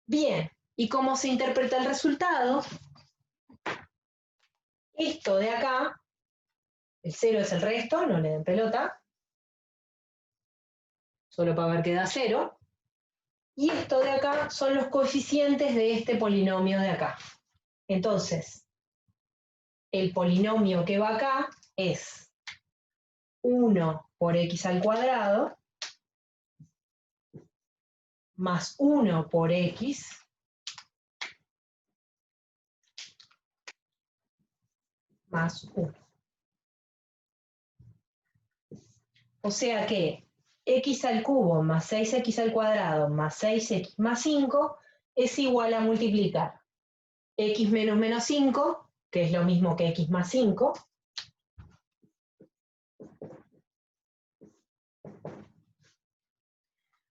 Bien, ¿y cómo se interpreta el resultado? Esto de acá, el 0 es el resto, no le den pelota, solo para ver que da 0. Y esto de acá son los coeficientes de este polinomio de acá. Entonces, el polinomio que va acá es 1 por x al cuadrado más 1 por x más 1. O sea que x al cubo más 6x al cuadrado más 6x más 5 es igual a multiplicar x menos menos 5, que es lo mismo que x más 5,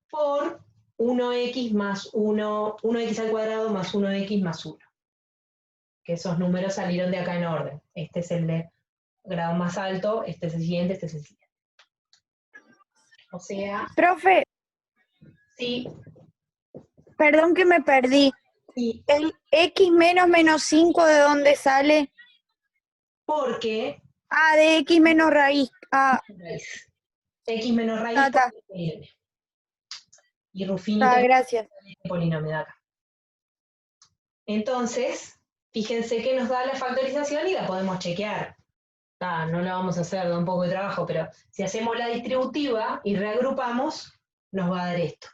por 1x más 1x al cuadrado más 1x más 1. Que esos números salieron de acá en orden. Este es el de grado más alto, este es el siguiente, este es el siguiente. O sea, Profe, sí, perdón que me perdí. sí, ¿El x menos menos 5 de dónde sale? porque Ah, de x menos raíz. Ah, raíz. X menos raíz ta. por polinomio. Y Ruffini Ta, también gracias. tiene este polinomio de acá. Entonces, fíjense que nos da la factorización y la podemos chequear. No la vamos a hacer, da un poco de trabajo, pero si hacemos la distributiva y reagrupamos, nos va a dar esto.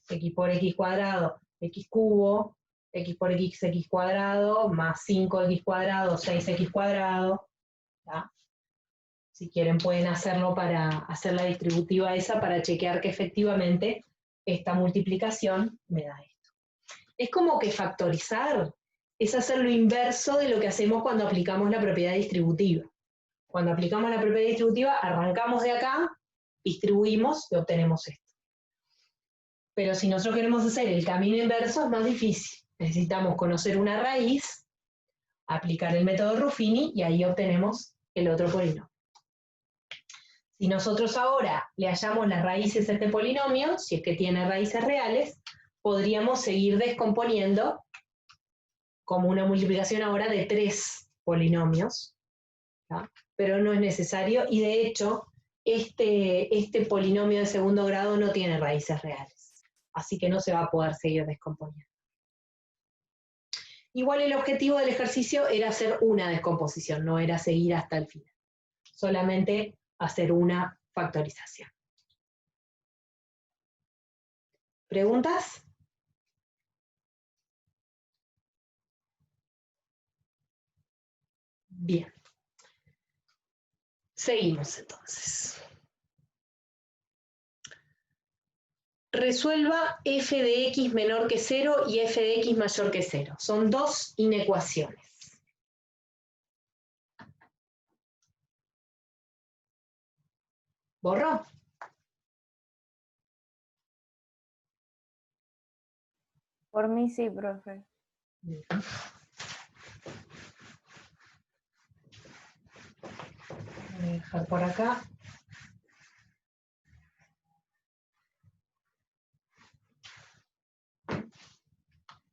X por x cuadrado, x cubo, x por x cuadrado, más 5x cuadrado, 6x cuadrado. Si quieren pueden hacerlo para hacer la distributiva esa, para chequear que efectivamente esta multiplicación me da esto. Es como que factorizar es hacer lo inverso de lo que hacemos cuando aplicamos la propiedad distributiva. Cuando aplicamos la propiedad distributiva, arrancamos de acá, distribuimos y obtenemos esto. Pero si nosotros queremos hacer el camino inverso, es más difícil. Necesitamos conocer una raíz, aplicar el método Ruffini, y ahí obtenemos el otro polinomio. Si nosotros ahora le hallamos las raíces a este polinomio, si es que tiene raíces reales, podríamos seguir descomponiendo como una multiplicación ahora de 3 polinomios, ¿tá? Pero no es necesario, y de hecho, este polinomio de segundo grado no tiene raíces reales, así que no se va a poder seguir descomponiendo. Igual el objetivo del ejercicio era hacer una descomposición, no era seguir hasta el final, solamente hacer una factorización. ¿Preguntas? Bien. Seguimos entonces. Resuelva f de x menor que 0 y f de x mayor que 0. Son dos inecuaciones. ¿Borró? Por mí sí, profe. Bien. Voy a dejar por acá.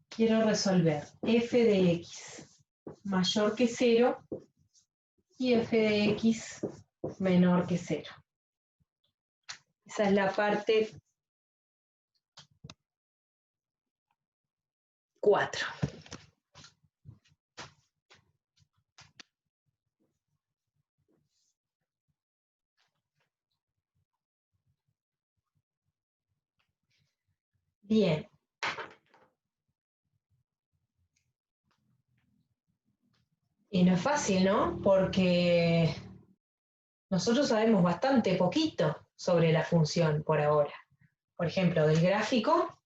Quiero resolver f de x mayor que 0 y f de x menor que 0. Esa es la parte 4. Bien. Y no es fácil, ¿no? Porque nosotros sabemos bastante poquito sobre la función por ahora. Por ejemplo, del gráfico,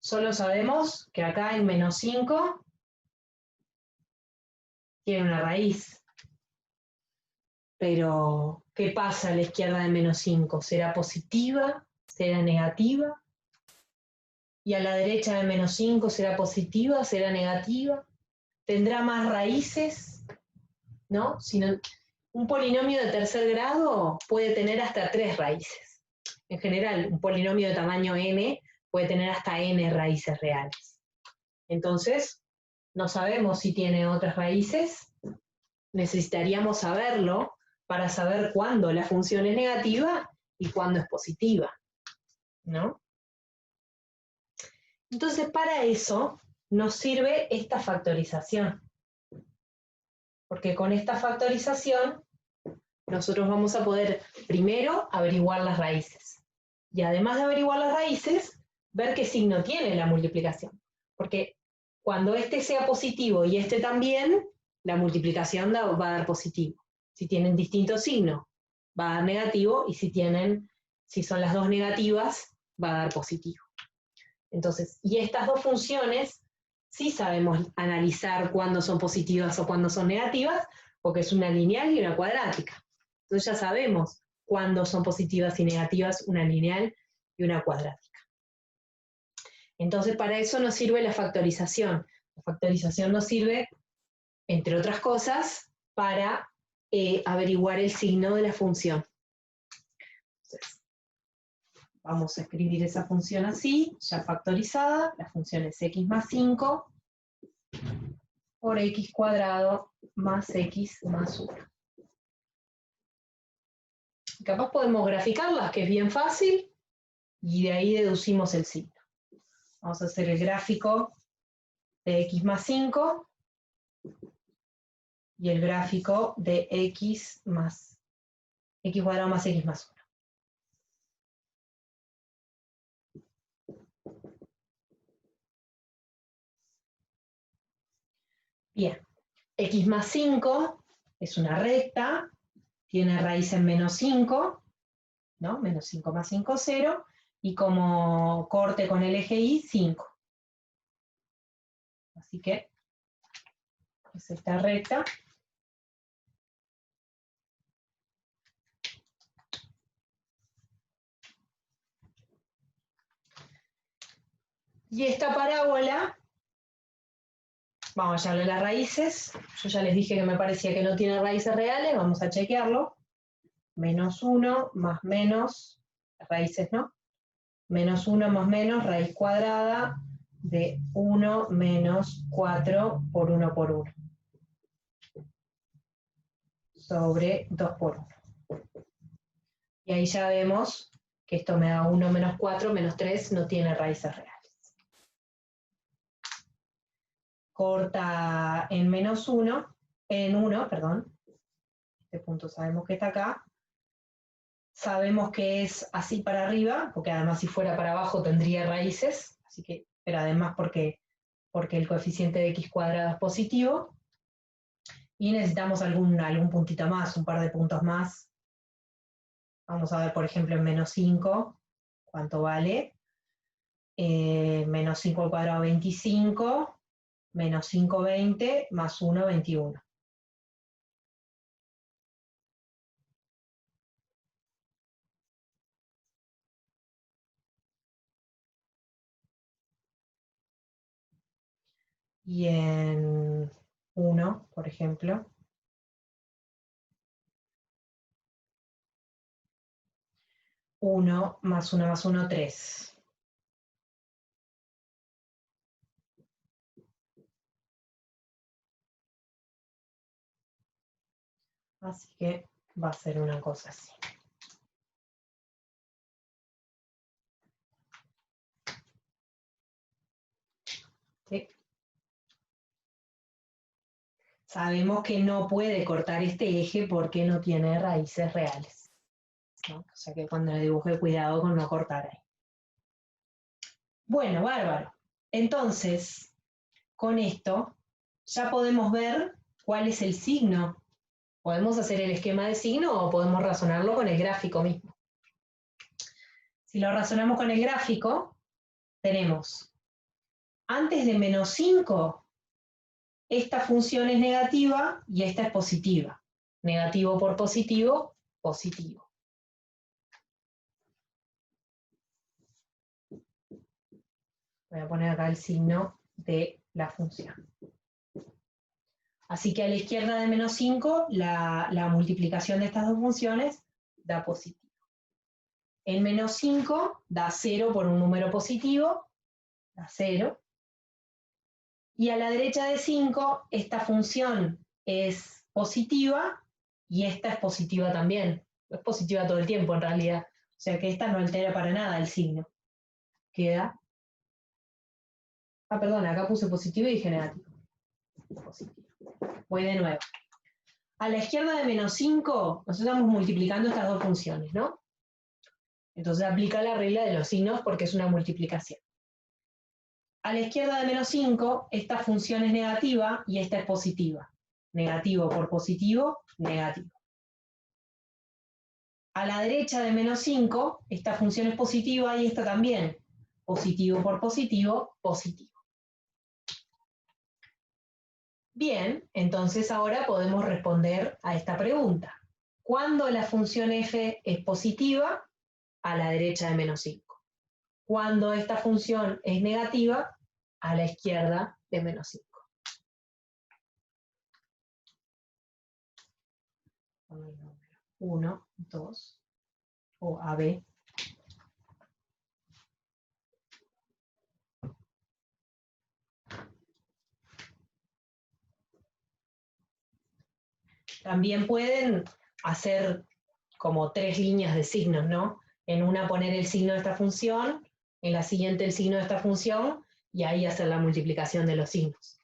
solo sabemos que acá en menos 5 tiene una raíz. Pero, ¿qué pasa a la izquierda de menos 5? ¿Será positiva? ¿Será negativa? ¿Y a la derecha de menos 5 será positiva? ¿Será negativa? ¿Tendrá más raíces? ¿No? Un polinomio de tercer grado puede tener hasta 3 raíces. En general, un polinomio de tamaño n puede tener hasta n raíces reales. Entonces, no sabemos si tiene otras raíces, necesitaríamos saberlo para saber cuándo la función es negativa y cuándo es positiva, ¿no? Entonces, para eso nos sirve esta factorización. Porque con esta factorización nosotros vamos a poder primero averiguar las raíces. Y además de averiguar las raíces, ver qué signo tiene la multiplicación. Porque cuando este sea positivo y este también, la multiplicación va a dar positivo. Si tienen distintos signos, va a dar negativo, y si son las dos negativas, va a dar positivo. Entonces, y estas dos funciones sí sabemos analizar cuándo son positivas o cuándo son negativas, porque es una lineal y una cuadrática. Entonces ya sabemos cuándo son positivas y negativas una lineal y una cuadrática. Entonces para eso nos sirve la factorización. La factorización nos sirve, entre otras cosas, para averiguar el signo de la función. Entonces, vamos a escribir esa función así, ya factorizada. La función es x más 5 por x cuadrado más x más 1. Capaz podemos graficarlas, que es bien fácil, y de ahí deducimos el signo. Vamos a hacer el gráfico de x más 5 y el gráfico de x cuadrado más x más 1. Bien, x más 5 es una recta, tiene raíz en menos 5, ¿no? Menos 5 más 5, 0, y como corte con el eje Y, 5. Así que es esta recta. Y esta parábola, vamos a hallarle las raíces. Yo ya les dije que me parecía que no tiene raíces reales, vamos a chequearlo. Menos 1 más menos, raíces no, menos 1 más menos, raíz cuadrada de 1 menos 4 por 1 por 1. Sobre 2 por 1. Y ahí ya vemos que esto me da 1 menos 4 menos 3, no tiene raíces reales. Corta en menos 1, en 1, perdón. Este punto sabemos que está acá. Sabemos que es así para arriba, porque además si fuera para abajo tendría raíces, así que, pero además porque el coeficiente de x cuadrado es positivo. Y necesitamos algún puntito más, un par de puntos más. Vamos a ver, por ejemplo, en menos 5, ¿cuánto vale? Menos 5 al cuadrado, 25, menos 5, 20, más 1, 21. Y en 1, por ejemplo, 1 más 1 más 1, 3. Así que va a ser una cosa así. ¿Sí? Sabemos que no puede cortar este eje porque no tiene raíces reales, ¿no? O sea que cuando le dibuje, cuidado con no cortar ahí. Bueno, bárbaro. Entonces, con esto ya podemos ver cuál es el signo. Podemos hacer el esquema de signo o podemos razonarlo con el gráfico mismo. Si lo razonamos con el gráfico, tenemos antes de menos 5, esta función es negativa y esta es positiva. Negativo por positivo, positivo. Voy a poner acá el signo de la función. Así que a la izquierda de menos 5, la multiplicación de estas dos funciones da positivo. En menos 5 da 0 por un número positivo, da 0. Y a la derecha de 5, esta función es positiva y esta es positiva también. Es positiva todo el tiempo en realidad. O sea que esta no altera para nada el signo. Queda. Ah, perdón, acá puse positivo y dije negativo. Positivo. Voy de nuevo. A la izquierda de menos 5, nosotros estamos multiplicando estas dos funciones, ¿no? Entonces aplica la regla de los signos porque es una multiplicación. A la izquierda de menos 5, esta función es negativa y esta es positiva. Negativo por positivo, negativo. A la derecha de menos 5, esta función es positiva y esta también. Positivo por positivo, positivo. Bien, entonces ahora podemos responder a esta pregunta. ¿Cuándo la función f es positiva? A la derecha de menos 5. ¿Cuándo esta función es negativa? A la izquierda de menos 5. 1, 2, o AB. También pueden hacer como 3 líneas de signos, ¿no? En una poner el signo de esta función, en la siguiente el signo de esta función, y ahí hacer la multiplicación de los signos.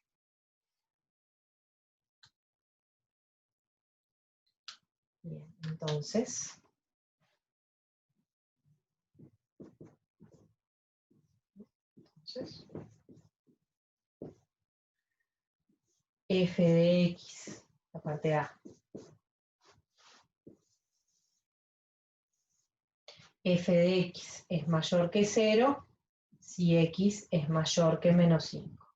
Bien, entonces. F de X, la parte A. F de X es mayor que 0 si X es mayor que menos 5.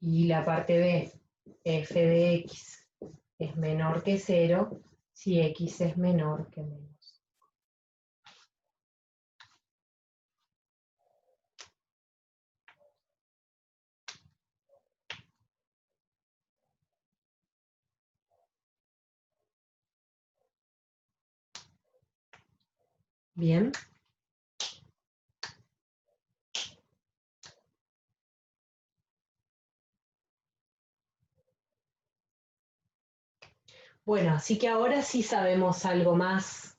Y la parte B, F de X es menor que 0 si X es menor que menos. Bien. Bueno, así que ahora sí sabemos algo más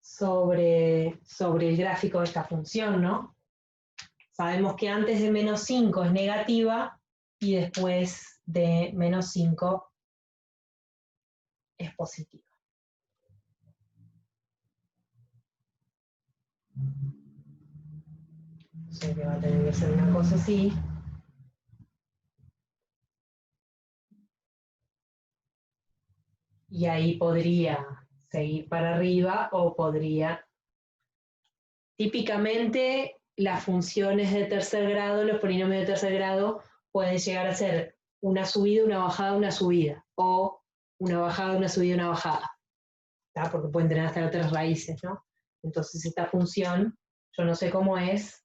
sobre el gráfico de esta función, ¿no? Sabemos que antes de menos 5 es negativa y después de menos 5 es positiva. O sea que va a tener que ser una cosa así. Y ahí podría seguir para arriba o podría... Típicamente las funciones de tercer grado, los polinomios de tercer grado, pueden llegar a ser una subida, una bajada, una subida. O una bajada, una subida, una bajada. ¿Tá? Porque pueden tener hasta otras raíces, ¿no? Entonces esta función, yo no sé cómo es,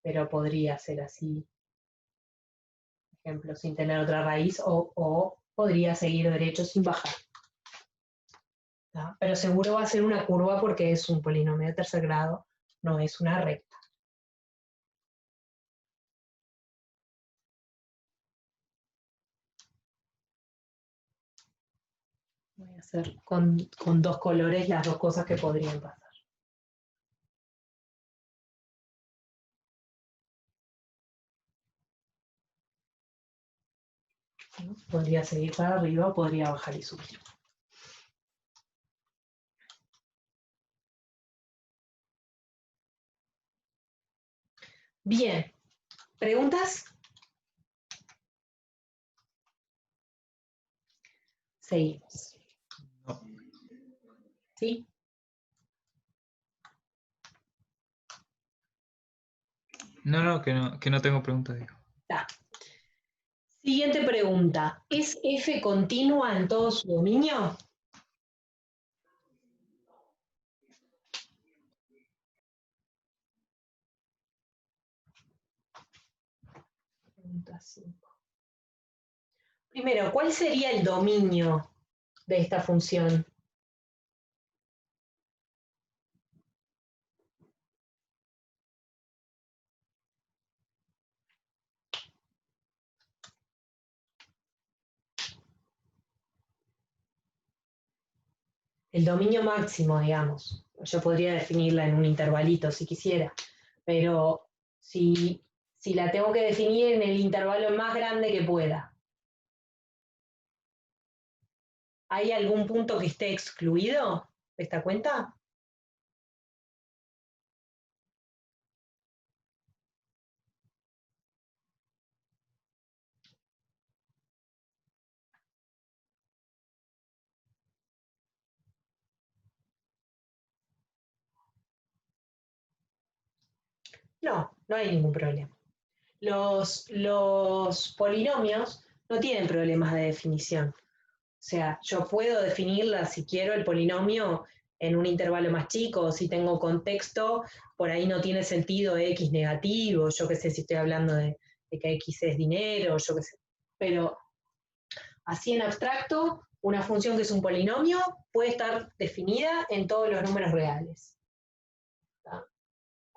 pero podría ser así. Por ejemplo, sin tener otra raíz, o podría seguir derecho sin bajar. ¿Tá? Pero seguro va a ser una curva porque es un polinomio de tercer grado, no es una recta. Voy a hacer con 2 colores las 2 cosas que podrían pasar. ¿No? Podría seguir para arriba o podría bajar y subir. Bien, ¿preguntas? Seguimos. No. ¿Sí? No, que no tengo preguntas, digo. Da. Siguiente pregunta. ¿Es F continua en todo su dominio? Pregunta 5. Primero, ¿cuál sería el dominio de esta función? el dominio máximo, digamos. Yo podría definirla en un intervalito si quisiera, pero si la tengo que definir en el intervalo más grande que pueda. ¿Hay algún punto que esté excluido de esta cuenta? No, no hay ningún problema. Los polinomios no tienen problemas de definición. O sea, yo puedo definirla si quiero el polinomio en un intervalo más chico, o si tengo contexto, por ahí no tiene sentido x negativo, yo qué sé, si estoy hablando de que x es dinero, yo qué sé. Pero así en abstracto, una función que es un polinomio puede estar definida en todos los números reales. ¿Tá?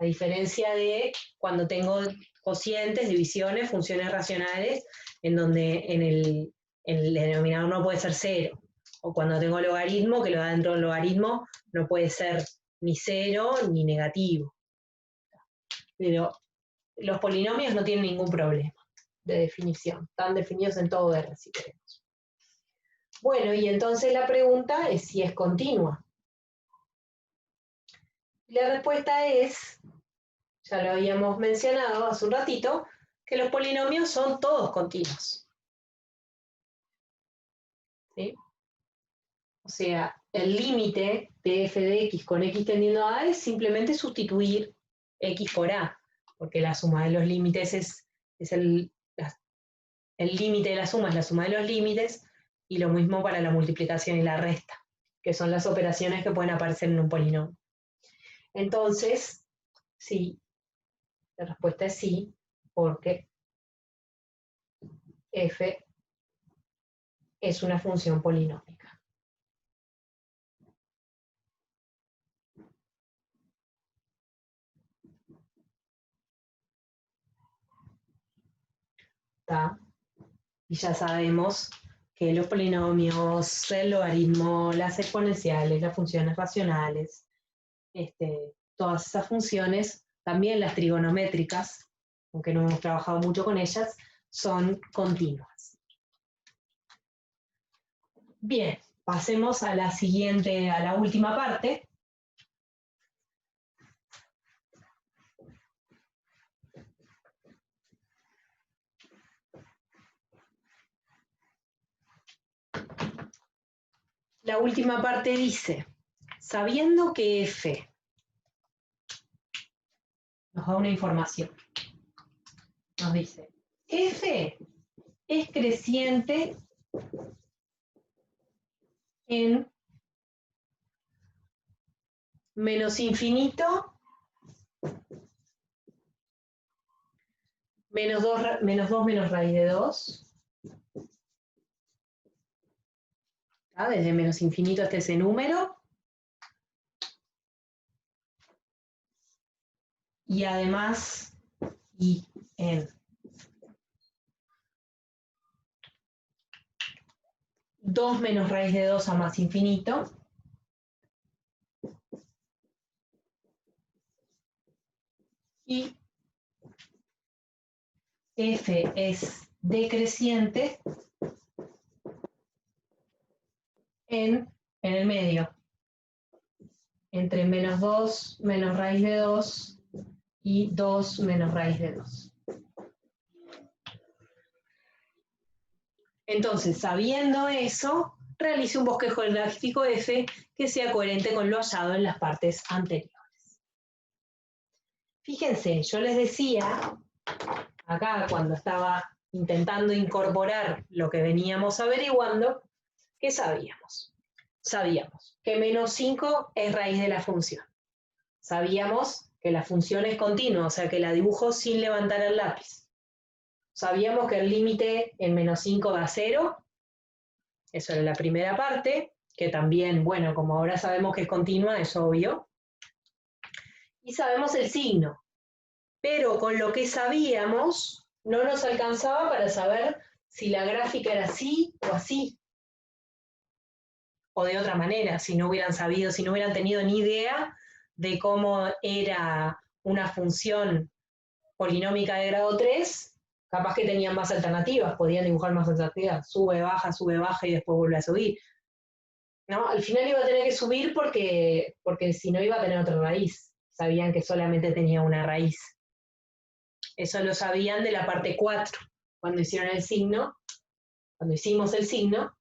A diferencia de cuando tengo cocientes, divisiones, funciones racionales, en donde en el denominador no puede ser 0. O cuando tengo logaritmo, que lo da dentro del logaritmo, no puede ser ni 0 ni negativo. Pero los polinomios no tienen ningún problema de definición. Están definidos en todo R, si queremos. Bueno, y entonces la pregunta es si es continua. La respuesta es, ya lo habíamos mencionado hace un ratito, que los polinomios son todos continuos. ¿Sí? O sea, el límite de f de x con x tendiendo a es simplemente sustituir x por a, porque la suma de los límites es el límite de la suma es la suma de los límites, y lo mismo para la multiplicación y la resta, que son las operaciones que pueden aparecer en un polinomio. Entonces, sí, la respuesta es sí, porque f es una función polinómica. ¿Tá? Y ya sabemos que los polinomios, el logaritmo, las exponenciales, las funciones racionales, todas esas funciones, también las trigonométricas, aunque no hemos trabajado mucho con ellas, son continuas. Bien, pasemos a la siguiente, a la última parte. La última parte dice, sabiendo que f nos da una información, nos dice, f es creciente en menos infinito, menos 2 menos raíz de 2, ¿tá? Desde menos infinito hasta ese número, y además y en 2 menos raíz de 2 a más infinito, y f es decreciente en el medio, entre menos 2 menos raíz de 2 y 2 menos raíz de 2. Entonces, sabiendo eso, realice un bosquejo del gráfico f que sea coherente con lo hallado en las partes anteriores. Fíjense, yo les decía, acá cuando estaba intentando incorporar lo que veníamos averiguando, ¿qué sabíamos? Sabíamos que menos 5 es raíz de la función. Sabíamos que la función es continua, o sea que la dibujo sin levantar el lápiz. Sabíamos que el límite en menos 5 da 0. Eso era la primera parte, que también, bueno, como ahora sabemos que es continua, es obvio. Y sabemos el signo. Pero con lo que sabíamos, no nos alcanzaba para saber si la gráfica era así o así. o de otra manera, si no hubieran sabido, si no hubieran tenido ni idea de cómo era una función polinómica de grado 3, capaz que tenían más alternativas, podían dibujar más alternativas, sube, baja y después vuelve a subir. ¿No? Al final iba a tener que subir porque si no iba a tener otra raíz. Sabían que solamente tenía una raíz. Eso lo sabían de la parte 4. Cuando hicieron el signo, cuando hicimos el signo,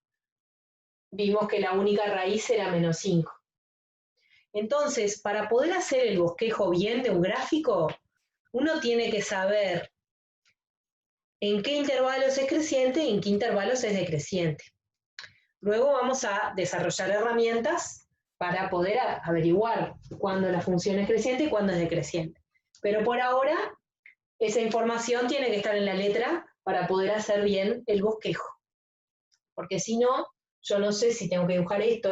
vimos que la única raíz era -5. Entonces, para poder hacer el bosquejo bien de un gráfico, uno tiene que saber en qué intervalos es creciente y en qué intervalos es decreciente. Luego vamos a desarrollar herramientas para poder averiguar cuándo la función es creciente y cuándo es decreciente. Pero por ahora, esa información tiene que estar en la letra para poder hacer bien el bosquejo. Porque si no, yo no sé si tengo que dibujar esto,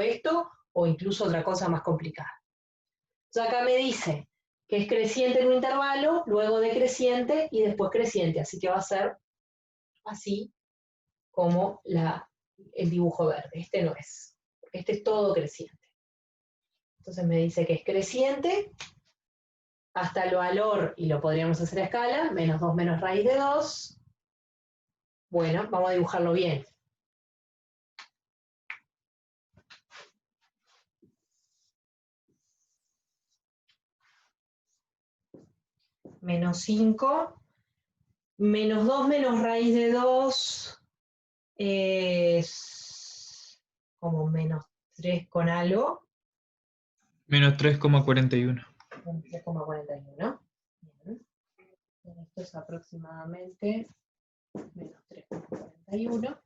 o incluso otra cosa más complicada. Entonces acá me dice que es creciente en un intervalo, luego decreciente y después creciente. Así que va a ser así como el dibujo verde. Este no es. Este es todo creciente. Entonces me dice que es creciente hasta el valor, y lo podríamos hacer a escala, -2 menos raíz de 2. Bueno, vamos a dibujarlo bien. -5, -2 menos raíz de 2 es como -3 con algo. -3,41. 3,41. Bien. Esto es aproximadamente -3,41.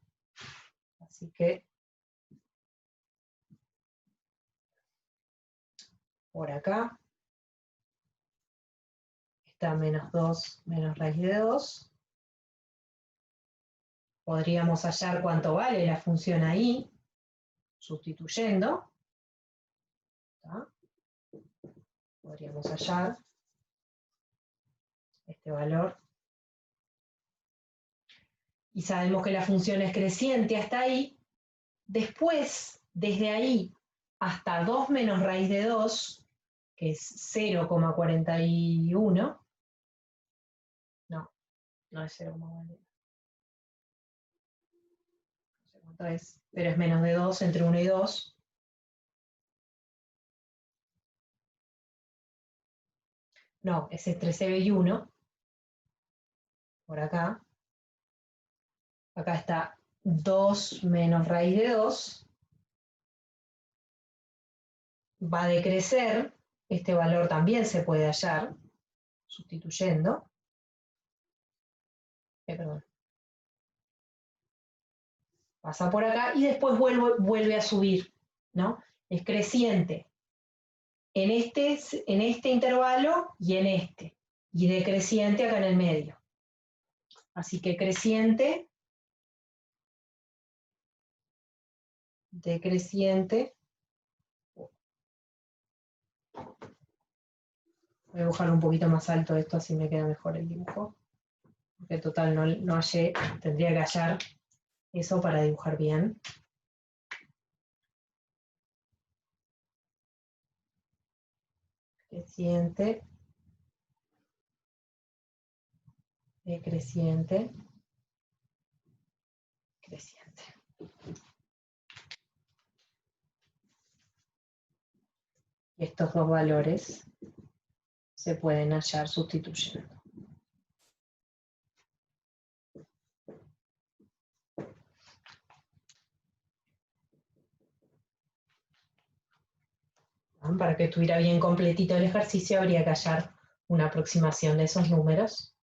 Así que por acá está -2 menos raíz de 2. Podríamos hallar cuánto vale la función ahí, sustituyendo. ¿Tá? Podríamos hallar este valor. Y sabemos que la función es creciente hasta ahí. Después, desde ahí hasta 2 menos raíz de 2, que es 0,41. No es 0,41. No sé cuánto es, pero es menos de 2 entre 1 y 2. No, es entre 0 y 1. Por acá. Acá está 2 menos raíz de 2. Va a decrecer. Este valor también se puede hallar sustituyendo. Perdón. Pasa por acá y después vuelve a subir, ¿no? Es creciente en este intervalo y en este. Y decreciente acá en el medio. Así que creciente, decreciente. Voy a dibujar un poquito más alto esto, así me queda mejor el dibujo. Porque total no hallé, tendría que hallar eso para dibujar bien. Creciente, decreciente, creciente. Y estos dos valores se pueden hallar sustituyendo. Para que estuviera bien completito el ejercicio, habría que hallar una aproximación de esos números.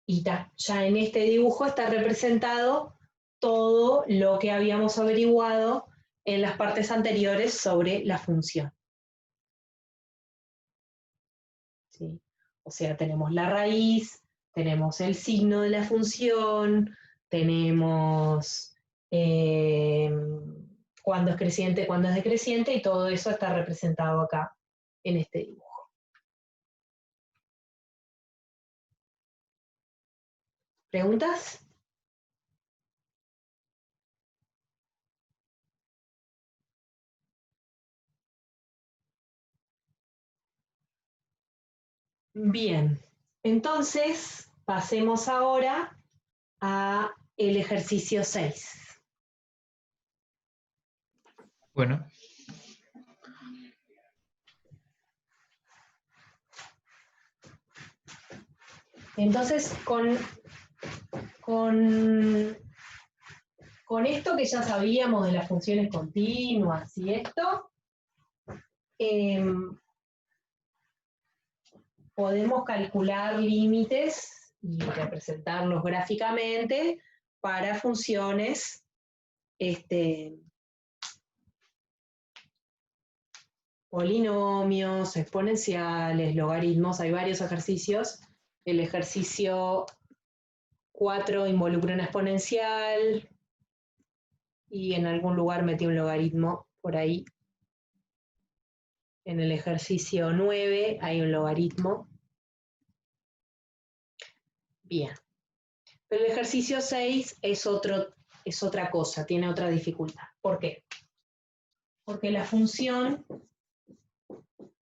Y ya en este dibujo está representado todo lo que habíamos averiguado en las partes anteriores sobre la función. ¿Sí? O sea, tenemos la raíz, tenemos el signo de la función, tenemos cuándo es creciente, cuándo es decreciente, y todo eso está representado acá en este dibujo. ¿Preguntas? Bien, entonces pasemos ahora a el ejercicio 6. Bueno, Entonces, con esto que ya sabíamos de las funciones continuas y esto, podemos calcular límites y representarlos gráficamente para funciones polinomios, exponenciales, logaritmos. Hay varios ejercicios. El ejercicio 4 involucra una exponencial y en algún lugar metí un logaritmo por ahí. En el ejercicio 9 hay un logaritmo. Bien. Pero el ejercicio 6 es otra cosa, tiene otra dificultad. ¿Por qué? Porque la función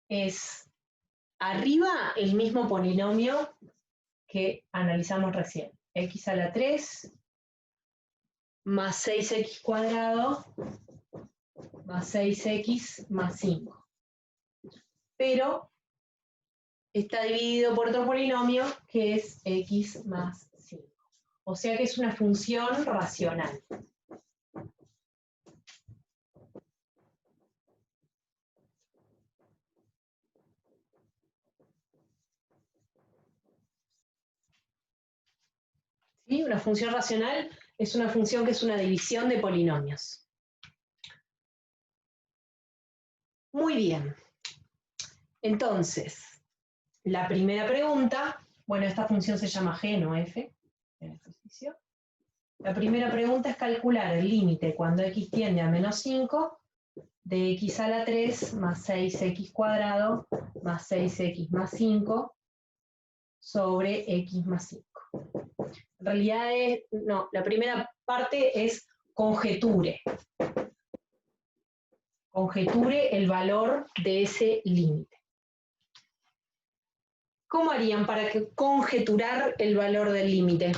es arriba el mismo polinomio que analizamos recién. X a la 3 más 6x cuadrado más 6x más 5. Pero está dividido por otro polinomio que es x más 5. O sea que es una función racional. ¿Sí? Una función racional es una función que es una división de polinomios. Muy bien. Entonces, la primera pregunta, bueno, esta función se llama g, no f, en el ejercicio. La primera pregunta es calcular el límite cuando x tiende a menos 5 de x a la 3 más 6x cuadrado más 6x más 5 sobre x más 5. En realidad la primera parte es conjeture. Conjeture el valor de ese límite. ¿Cómo harían para conjeturar el valor del límite?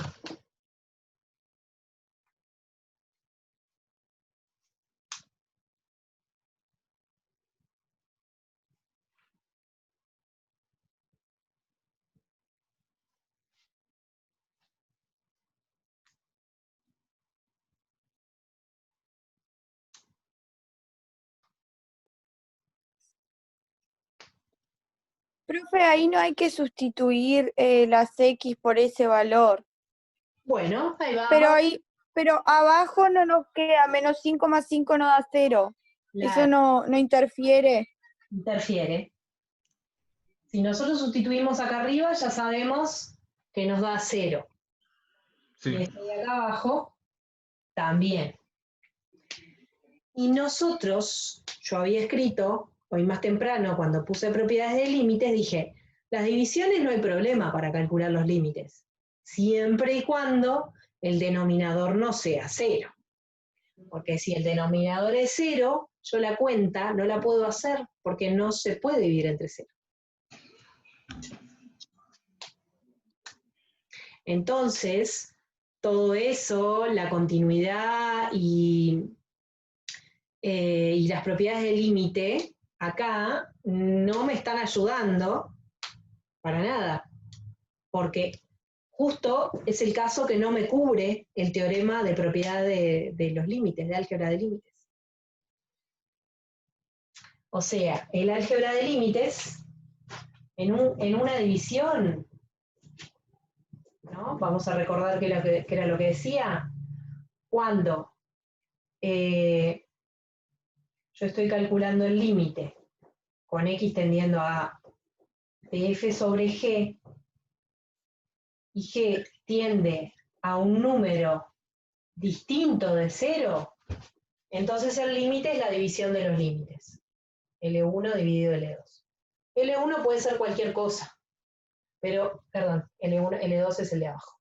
Profe, ahí no hay que sustituir las X por ese valor. Bueno, ahí va. Pero abajo no nos queda, menos 5 más 5 no da 0. Eso no interfiere. Interfiere. Si nosotros sustituimos acá arriba, ya sabemos que nos da 0. sí. Y esto de acá abajo, también. Y nosotros, yo había escrito, hoy más temprano, cuando puse propiedades de límites, dije, las divisiones no hay problema para calcular los límites, siempre y cuando el denominador no sea 0. Porque si el denominador es 0, yo la cuenta no la puedo hacer porque no se puede dividir entre 0. Entonces, todo eso, la continuidad y las propiedades del límite, acá no me están ayudando para nada, porque justo es el caso que no me cubre el teorema de propiedad de los límites, de álgebra de límites. O sea, el álgebra de límites, en una división, ¿no? Vamos a recordar que era lo que decía, cuando yo estoy calculando el límite con x tendiendo a f sobre g, y g tiende a un número distinto de 0, entonces el límite es la división de los límites. L1 dividido L2. L1 puede ser cualquier cosa, pero, perdón, L2 es el de abajo.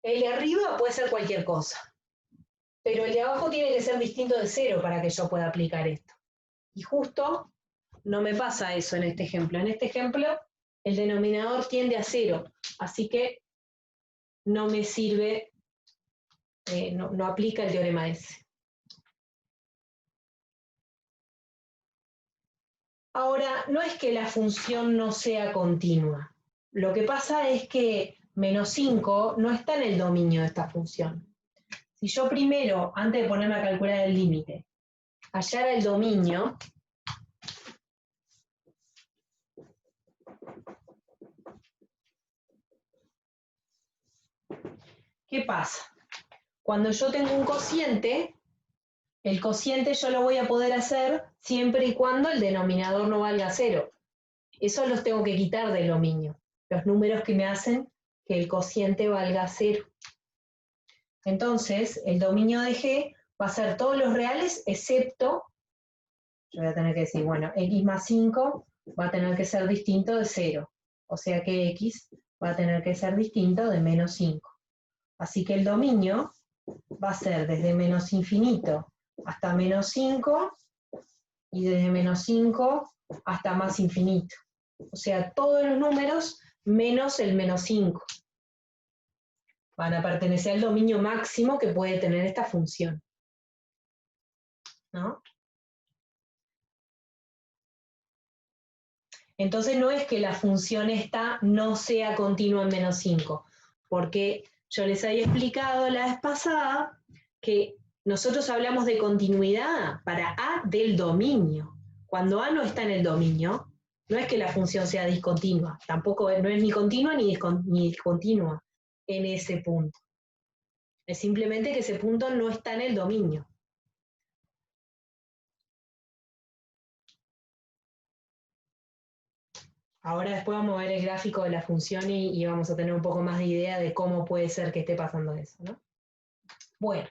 El de arriba puede ser cualquier cosa, pero el de abajo tiene que ser distinto de 0 para que yo pueda aplicar esto. Y justo no me pasa eso en este ejemplo. En este ejemplo, el denominador tiende a 0, así que no me sirve, no aplica el teorema ese. Ahora, no es que la función no sea continua. Lo que pasa es que menos 5 no está en el dominio de esta función. Si yo primero, antes de ponerme a calcular el límite, hallara el dominio, ¿qué pasa? Cuando yo tengo un cociente, el cociente yo lo voy a poder hacer siempre y cuando el denominador no valga 0. Eso los tengo que quitar del dominio, los números que me hacen que el cociente valga 0. Entonces, el dominio de G va a ser todos los reales excepto, yo voy a tener que decir, bueno, x más 5 va a tener que ser distinto de 0. O sea que x va a tener que ser distinto de menos 5. Así que el dominio va a ser desde menos infinito hasta menos 5 y desde menos 5 hasta más infinito. O sea, todos los números menos el menos 5 van a pertenecer al dominio máximo que puede tener esta función, ¿no? Entonces no es que la función esta no sea continua en menos 5, porque yo les había explicado la vez pasada que nosotros hablamos de continuidad para A del dominio. Cuando A no está en el dominio, no es que la función sea discontinua, tampoco no es ni continua ni discontinua en ese punto. Es simplemente que ese punto no está en el dominio. Ahora después vamos a ver el gráfico de la función y vamos a tener un poco más de idea de cómo puede ser que esté pasando eso, ¿no? Bueno.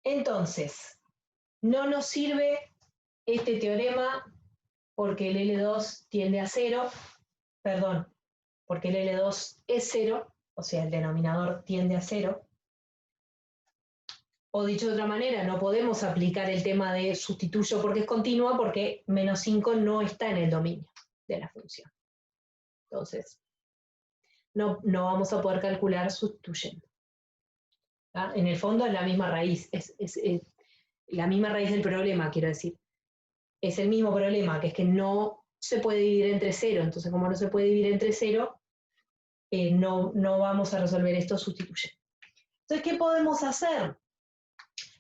Entonces, no nos sirve este teorema porque el L2 tiende a 0, perdón, porque el L2 es 0, o sea, el denominador tiende a 0. O dicho de otra manera, no podemos aplicar el tema de sustituyo porque es continua, porque menos 5 no está en el dominio de la función. Entonces, no vamos a poder calcular sustituyendo. ¿Ah? En el fondo es la misma raíz, es la misma raíz del problema, quiero decir. Es el mismo problema, que es que no se puede dividir entre 0, entonces como no se puede dividir entre 0, no vamos a resolver esto sustituyendo. Entonces, ¿qué podemos hacer?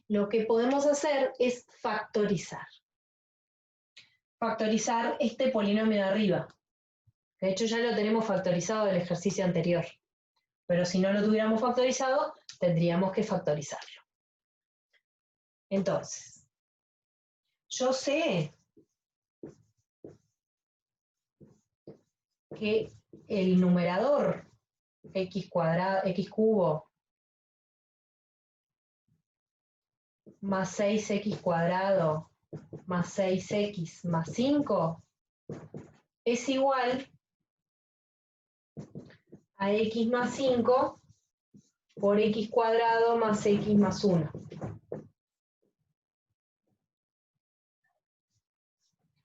Lo que podemos hacer es factorizar. Factorizar este polinomio de arriba. De hecho, ya lo tenemos factorizado del ejercicio anterior. Pero si no lo tuviéramos factorizado, tendríamos que factorizarlo. Entonces, yo sé que el numerador x cubo más 6x cuadrado más 6x más 5 es igual a x más 5 por x cuadrado más x más 1.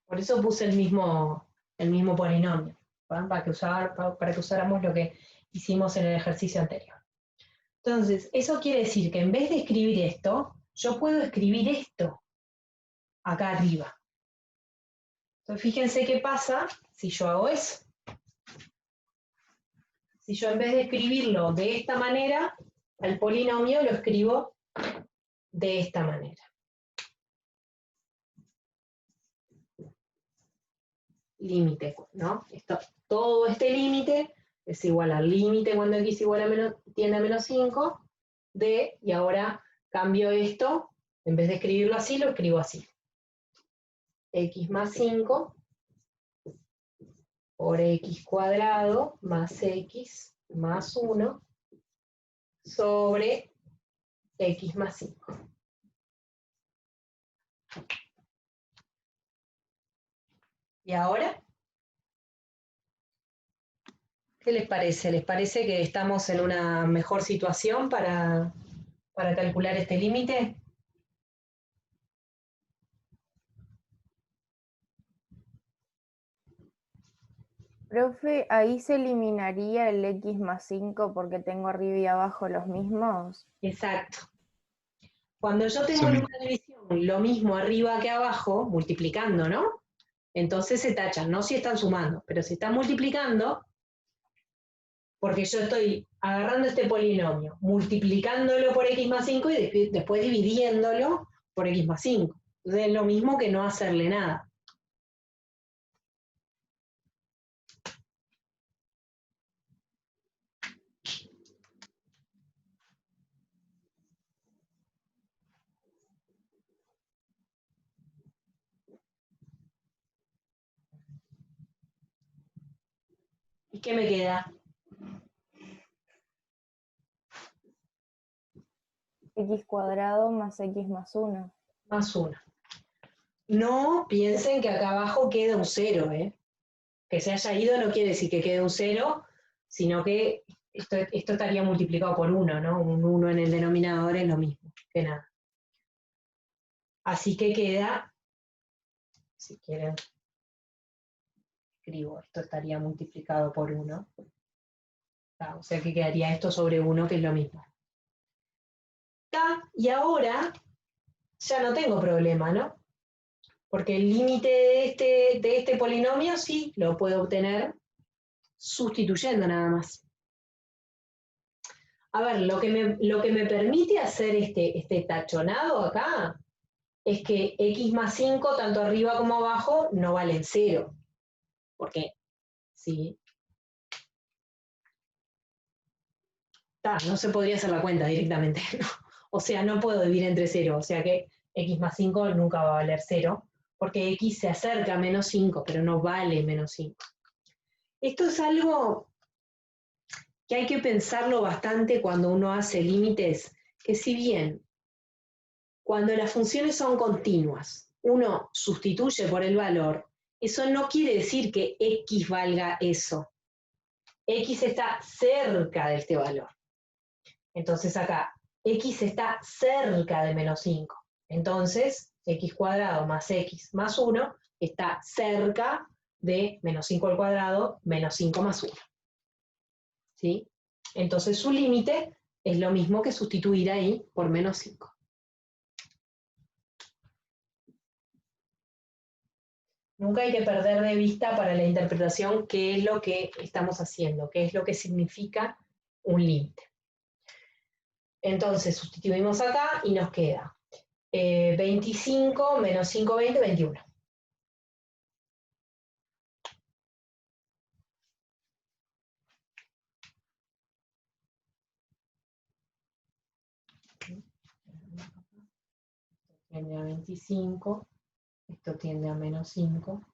Por eso puse el mismo polinomio, ¿verdad? para que usáramos lo que hicimos en el ejercicio anterior. Entonces, eso quiere decir que en vez de escribir esto, yo puedo escribir esto acá arriba. Entonces, fíjense qué pasa si yo hago eso. Si yo en vez de escribirlo de esta manera, al polinomio lo escribo de esta manera. Límite, ¿no? Todo este límite es igual al límite cuando x tiende a menos 5, y ahora cambio esto, en vez de escribirlo así, lo escribo así. X más 5 por x cuadrado más x más 1 sobre x más 5. ¿Y ahora? ¿Qué les parece? ¿Les parece que estamos en una mejor situación para calcular este límite? Profe, ahí se eliminaría el x más 5 porque tengo arriba y abajo los mismos. Exacto. Cuando yo tengo Eso en mismo. una división lo mismo arriba que abajo, multiplicando, ¿no? Entonces se tachan, no si están sumando, pero si están multiplicando, porque yo estoy agarrando este polinomio, multiplicándolo por x más 5 y después dividiéndolo por x más 5. Entonces es lo mismo que no hacerle nada. ¿Y qué me queda? X cuadrado más x más 1. Más 1. No piensen que acá abajo queda un 0, ¿eh? Que se haya ido no quiere decir que quede un 0, sino que esto estaría multiplicado por 1, ¿no? Un 1 en el denominador es lo mismo que nada. Así que queda, si quieren, escribo, esto estaría multiplicado por 1. O sea que quedaría esto sobre 1, que es lo mismo. Y ahora ya no tengo problema, ¿no? Porque el límite de este polinomio sí lo puedo obtener sustituyendo nada más. A ver, lo que me permite hacer este tachonado acá es que x más 5, tanto arriba como abajo, no valen 0. Porque, sí. No se podría hacer la cuenta directamente, ¿no? O sea, no puedo dividir entre 0, o sea que x más 5 nunca va a valer 0, porque x se acerca a menos 5, pero no vale menos 5. Esto es algo que hay que pensarlo bastante cuando uno hace límites, que si bien cuando las funciones son continuas, uno sustituye por el valor, eso no quiere decir que x valga eso. X está cerca de este valor. Entonces acá, x está cerca de menos 5. Entonces, x cuadrado más x más 1 está cerca de menos 5 al cuadrado menos 5 más 1. ¿Sí? Entonces su límite es lo mismo que sustituir ahí por menos 5. Nunca hay que perder de vista para la interpretación qué es lo que estamos haciendo, qué es lo que significa un límite. Entonces sustituimos acá y nos queda 25 menos 5, 20, 21. Tiende a 25, esto tiende a menos 5.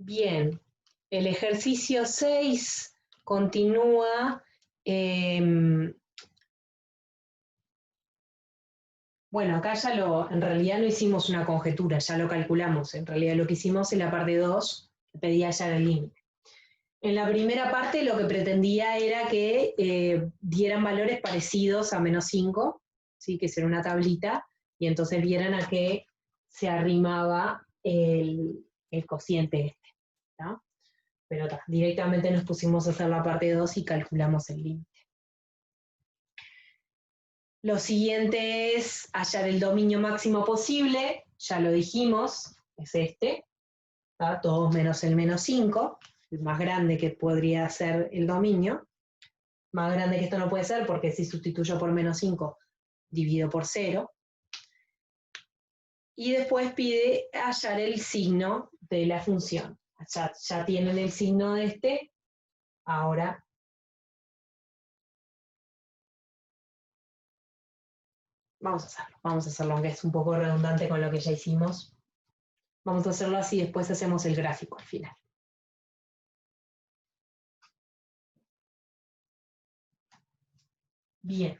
Bien, el ejercicio 6 continúa. Bueno, acá ya en realidad no hicimos una conjetura, ya lo calculamos. En realidad lo que hicimos en la parte 2, pedía ya el límite. En la primera parte lo que pretendía era que dieran valores parecidos a menos 5, ¿sí? Que será una tablita, y entonces vieran a qué se arrimaba el cociente este. ¿No? Pero directamente nos pusimos a hacer la parte 2 y calculamos el límite. Lo siguiente es hallar el dominio máximo posible, ya lo dijimos, es este, ¿tá? Todos menos el menos 5, el más grande que podría ser el dominio. Más grande que esto no puede ser porque si sustituyo por menos 5, divido por 0. Y después pide hallar el signo de la función. Ya tienen el signo de este, ahora vamos a hacerlo, aunque es un poco redundante con lo que ya hicimos. Vamos a hacerlo así, después hacemos el gráfico al final. Bien.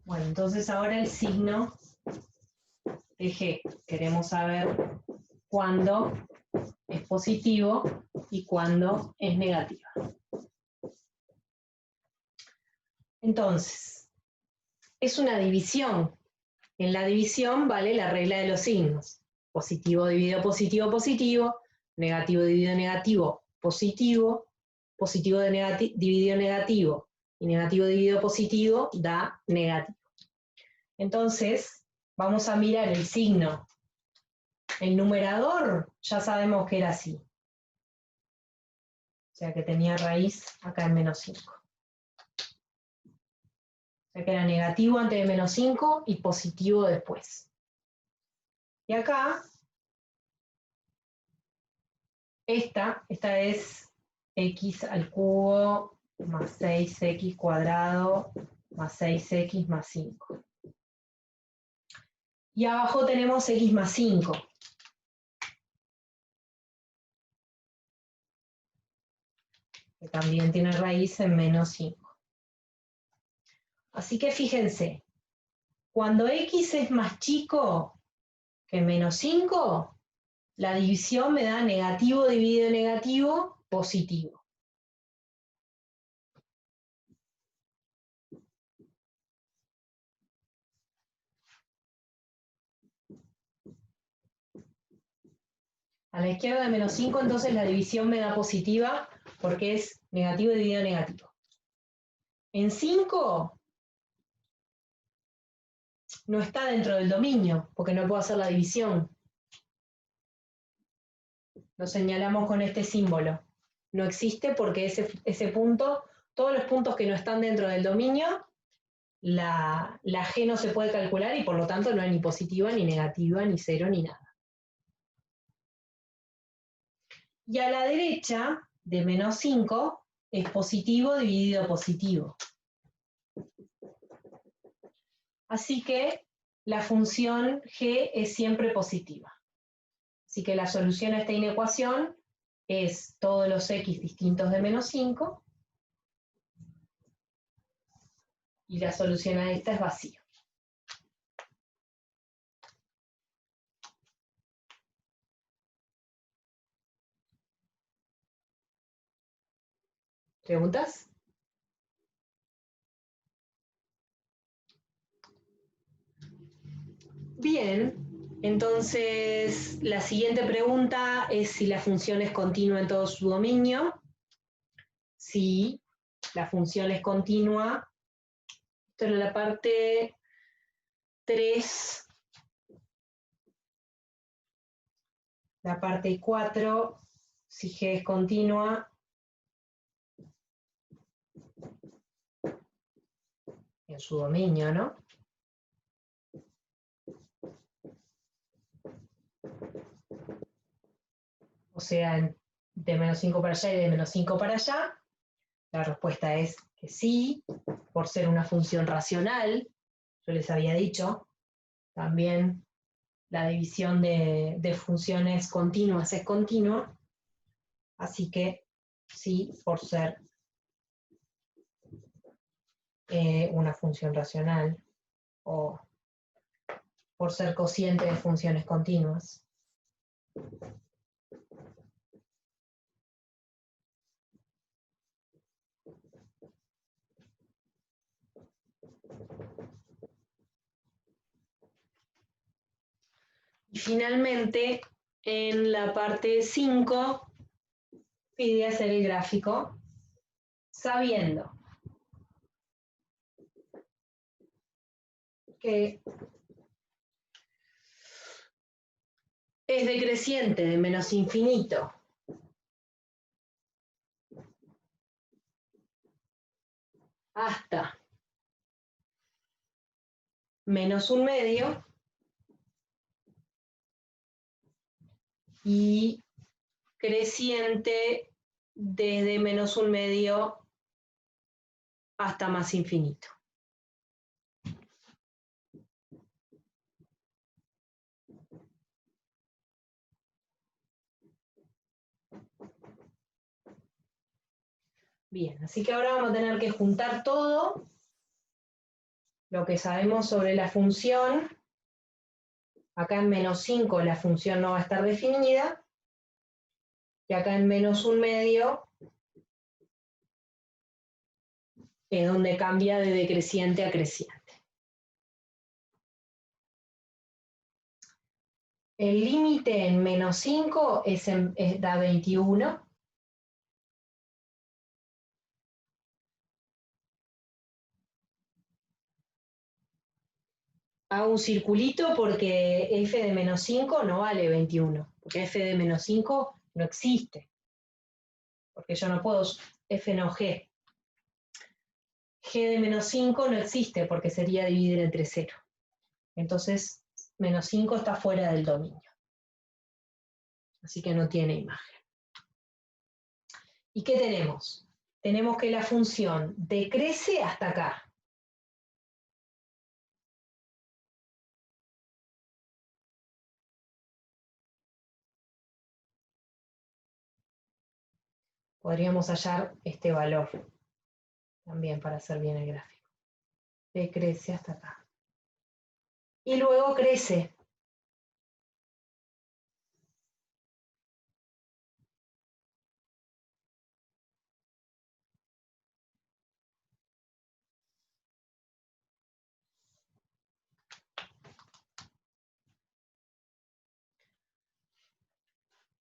Bueno, entonces ahora el signo de G. Queremos saber cuándo es positivo y cuándo es negativo. Entonces, es una división. En la división vale la regla de los signos. Positivo dividido positivo, positivo. Negativo dividido negativo, positivo. Positivo dividido negativo. Y negativo dividido positivo da negativo. Entonces, vamos a mirar el signo. El numerador ya sabemos que era así. O sea que tenía raíz acá en menos 5. O sea que era negativo antes de menos 5 y positivo después. Y acá, esta es x al cubo más 6x cuadrado más 6x más 5. Y abajo tenemos x más 5. Que también tiene raíz en menos 5. Así que fíjense, cuando x es más chico que menos 5, la división me da negativo dividido negativo, positivo. A la izquierda de menos 5, entonces la división me da positiva porque es negativo dividido negativo. En 5 no está dentro del dominio, porque no puedo hacer la división. Lo señalamos con este símbolo. No existe porque ese punto, todos los puntos que no están dentro del dominio, la G no se puede calcular y por lo tanto no es ni positiva, ni negativa, ni cero, ni nada. Y a la derecha de menos 5 es positivo dividido positivo. Así que la función G es siempre positiva. Así que la solución a esta inecuación es todos los x distintos de menos 5 y la solución a esta es vacío. ¿Preguntas? Bien, entonces la siguiente pregunta es si la función es continua en todo su dominio. Si la función es continua, esto es la parte 3, la parte 4, si G es continua, en su dominio, ¿no? O sea, de menos 5 para allá y de menos 5 para allá, la respuesta es que sí, por ser una función racional. Yo les había dicho, también la división de funciones continuas es continua, así que sí, por ser una función racional o por ser cociente de funciones continuas. Y finalmente, en la parte 5, pide hacer el gráfico sabiendo que es decreciente de menos infinito hasta menos un medio, y creciente desde -1/2 hasta más infinito. Bien, así que ahora vamos a tener que juntar todo lo que sabemos sobre la función. Acá en -5 la función no va a estar definida, y acá en -1/2 es donde cambia de decreciente a creciente. El límite en -5 da 21. Hago un circulito porque f de -5 no vale 21, porque f de -5 no existe, porque yo no puedo, f no g. G de -5 no existe porque sería dividir entre 0. Entonces, -5 está fuera del dominio. Así que no tiene imagen. ¿Y qué tenemos? Tenemos que la función decrece hasta acá. Podríamos hallar este valor también para hacer bien el gráfico. Decrece hasta acá. Y luego crece.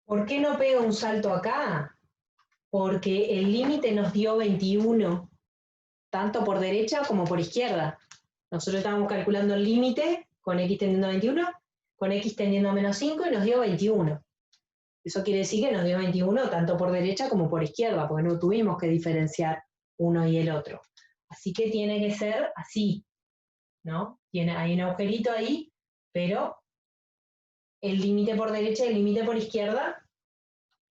¿Por qué no pega un salto acá? Porque el límite nos dio 21, tanto por derecha como por izquierda. Nosotros estábamos calculando el límite con x tendiendo a 21, con x tendiendo a -5 y nos dio 21. Eso quiere decir que nos dio 21 tanto por derecha como por izquierda, porque no tuvimos que diferenciar uno y el otro. Así que tiene que ser así, ¿no? Hay un agujerito ahí, pero el límite por derecha y el límite por izquierda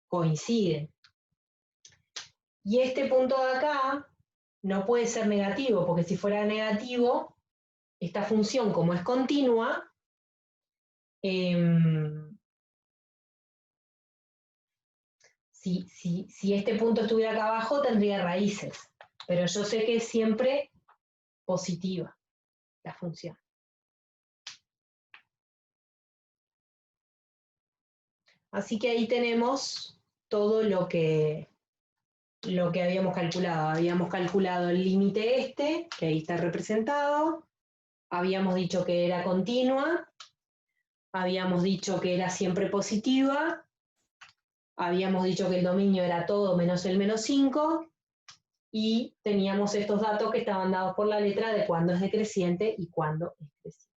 coinciden. Y este punto de acá no puede ser negativo, porque si fuera negativo, esta función, como es continua, si este punto estuviera acá abajo, tendría raíces. Pero yo sé que es siempre positiva la función. Así que ahí tenemos todo lo que habíamos calculado. Habíamos calculado el límite este, que ahí está representado. Habíamos dicho que era continua. Habíamos dicho que era siempre positiva. Habíamos dicho que el dominio era todo menos el -5. Y teníamos estos datos que estaban dados por la letra de cuándo es decreciente y cuándo es creciente.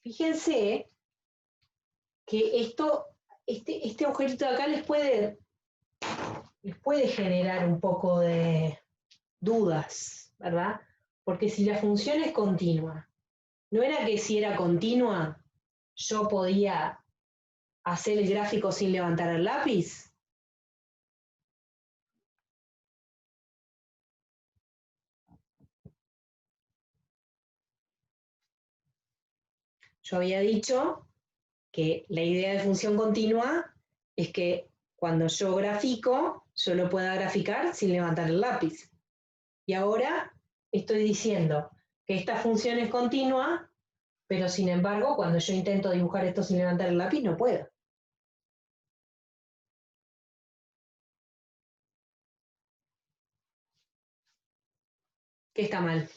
Fíjense que este agujerito de acá les puede generar un poco de dudas, ¿verdad? Porque si la función es continua, ¿no era que si era continua yo podía hacer el gráfico sin levantar el lápiz? Yo había dicho que la idea de función continua es que cuando yo grafico, yo lo pueda graficar sin levantar el lápiz. Y ahora estoy diciendo que esta función es continua, pero sin embargo, cuando yo intento dibujar esto sin levantar el lápiz, no puedo. ¿Qué está mal?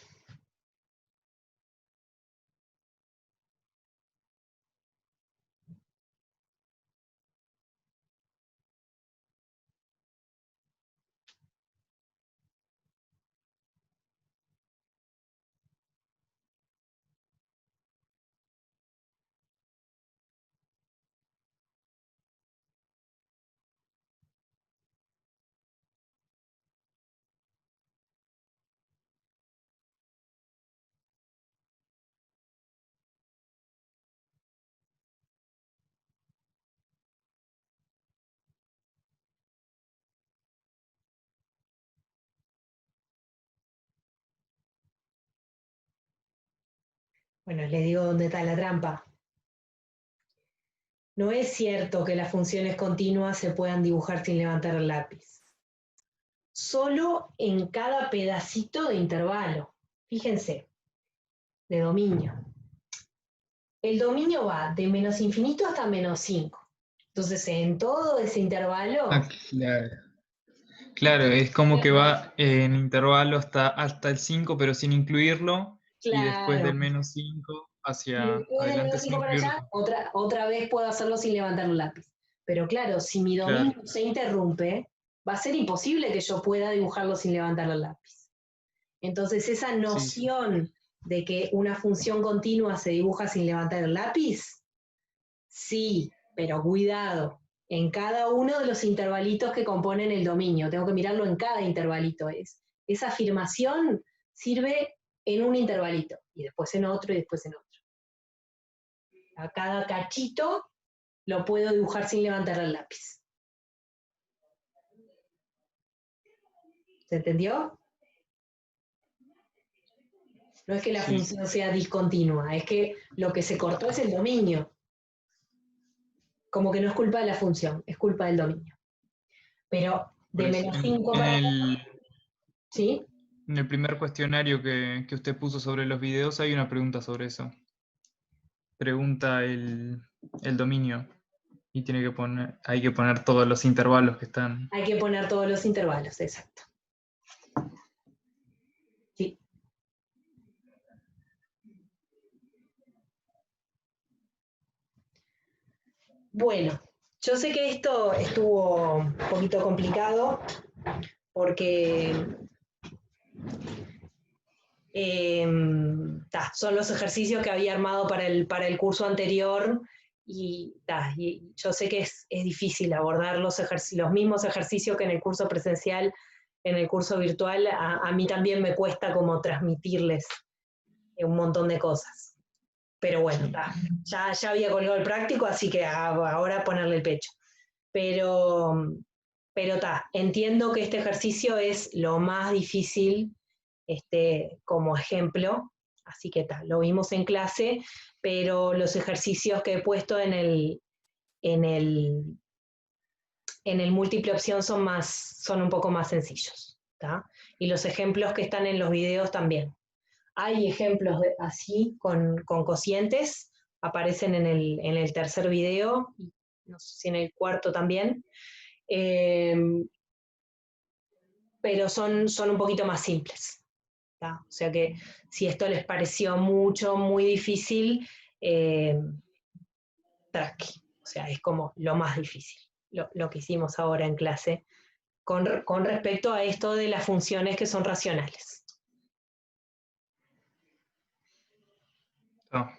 Bueno, les digo dónde está la trampa. No es cierto que las funciones continuas se puedan dibujar sin levantar el lápiz. Solo en cada pedacito de intervalo. Fíjense, de dominio. El dominio va de menos infinito hasta menos 5. Entonces, en todo ese intervalo... Ah, claro. Claro, es como que va en intervalo hasta el 5, pero sin incluirlo, y después Claro. del menos 5 Y hacia después del adelante menos sin 5 para incluirlo. allá, otra vez puedo hacerlo sin levantar el lápiz. Pero claro, si mi Claro, dominio se interrumpe, va a ser imposible que yo pueda dibujarlo sin levantar el lápiz. Entonces, esa sí, sí. noción de que una función continua se dibuja sin levantar el lápiz, sí, pero cuidado, en cada uno de los intervalitos que componen el dominio. Tengo que mirarlo en cada intervalito. Esa afirmación sirve en un intervalito, y después en otro, y después en otro. A cada cachito lo puedo dibujar sin levantar el lápiz. ¿Se entendió? No es que la Sí. función sea discontinua, es que lo que se cortó es el dominio. Como que no es culpa de la función, es culpa del dominio. Pero de Por eso, menos 5 para acá, ¿sí? en el primer cuestionario que usted puso sobre los videos hay una pregunta sobre eso. Pregunta el dominio y hay que poner todos los intervalos que están. Hay que poner todos los intervalos, exacto. Sí. Bueno, yo sé que esto estuvo un poquito complicado porque son los ejercicios que había armado para el curso anterior y yo sé que es difícil abordar los mismos ejercicios que en el curso presencial, en el curso virtual, a mí también me cuesta como transmitirles un montón de cosas. Pero bueno, ya había colgado el práctico, así que ahora ponerle el pecho. Pero entiendo que este ejercicio es lo más difícil como ejemplo, así que lo vimos en clase, pero los ejercicios que he puesto en el múltiple opción son un poco más sencillos, ¿tá? Y los ejemplos que están en los videos también. Hay ejemplos así con cocientes, aparecen en el tercer video, no sé si en el cuarto también, pero son un poquito más simples. ¿Tá? O sea que si esto les pareció muy difícil, tranqui. O sea, es como lo más difícil, lo que hicimos ahora en clase, con respecto a esto de las funciones que son racionales. Oh.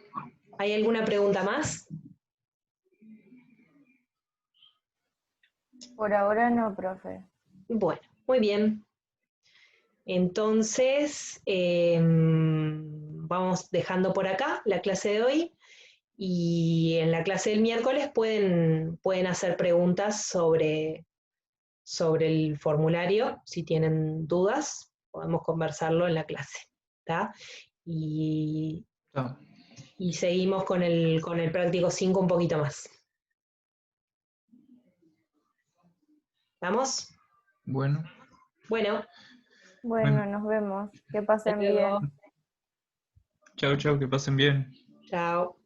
¿Hay alguna pregunta más? Por ahora no, profe. Bueno, muy bien. Entonces, vamos dejando por acá la clase de hoy y en la clase del miércoles pueden hacer preguntas sobre el formulario. Si tienen dudas, podemos conversarlo en la clase. ¿Tá? Y seguimos con el práctico 5 un poquito más. ¿Vamos? Bueno. Bueno, nos vemos. Que pasen bien. Chao, chao, que pasen bien. Chao.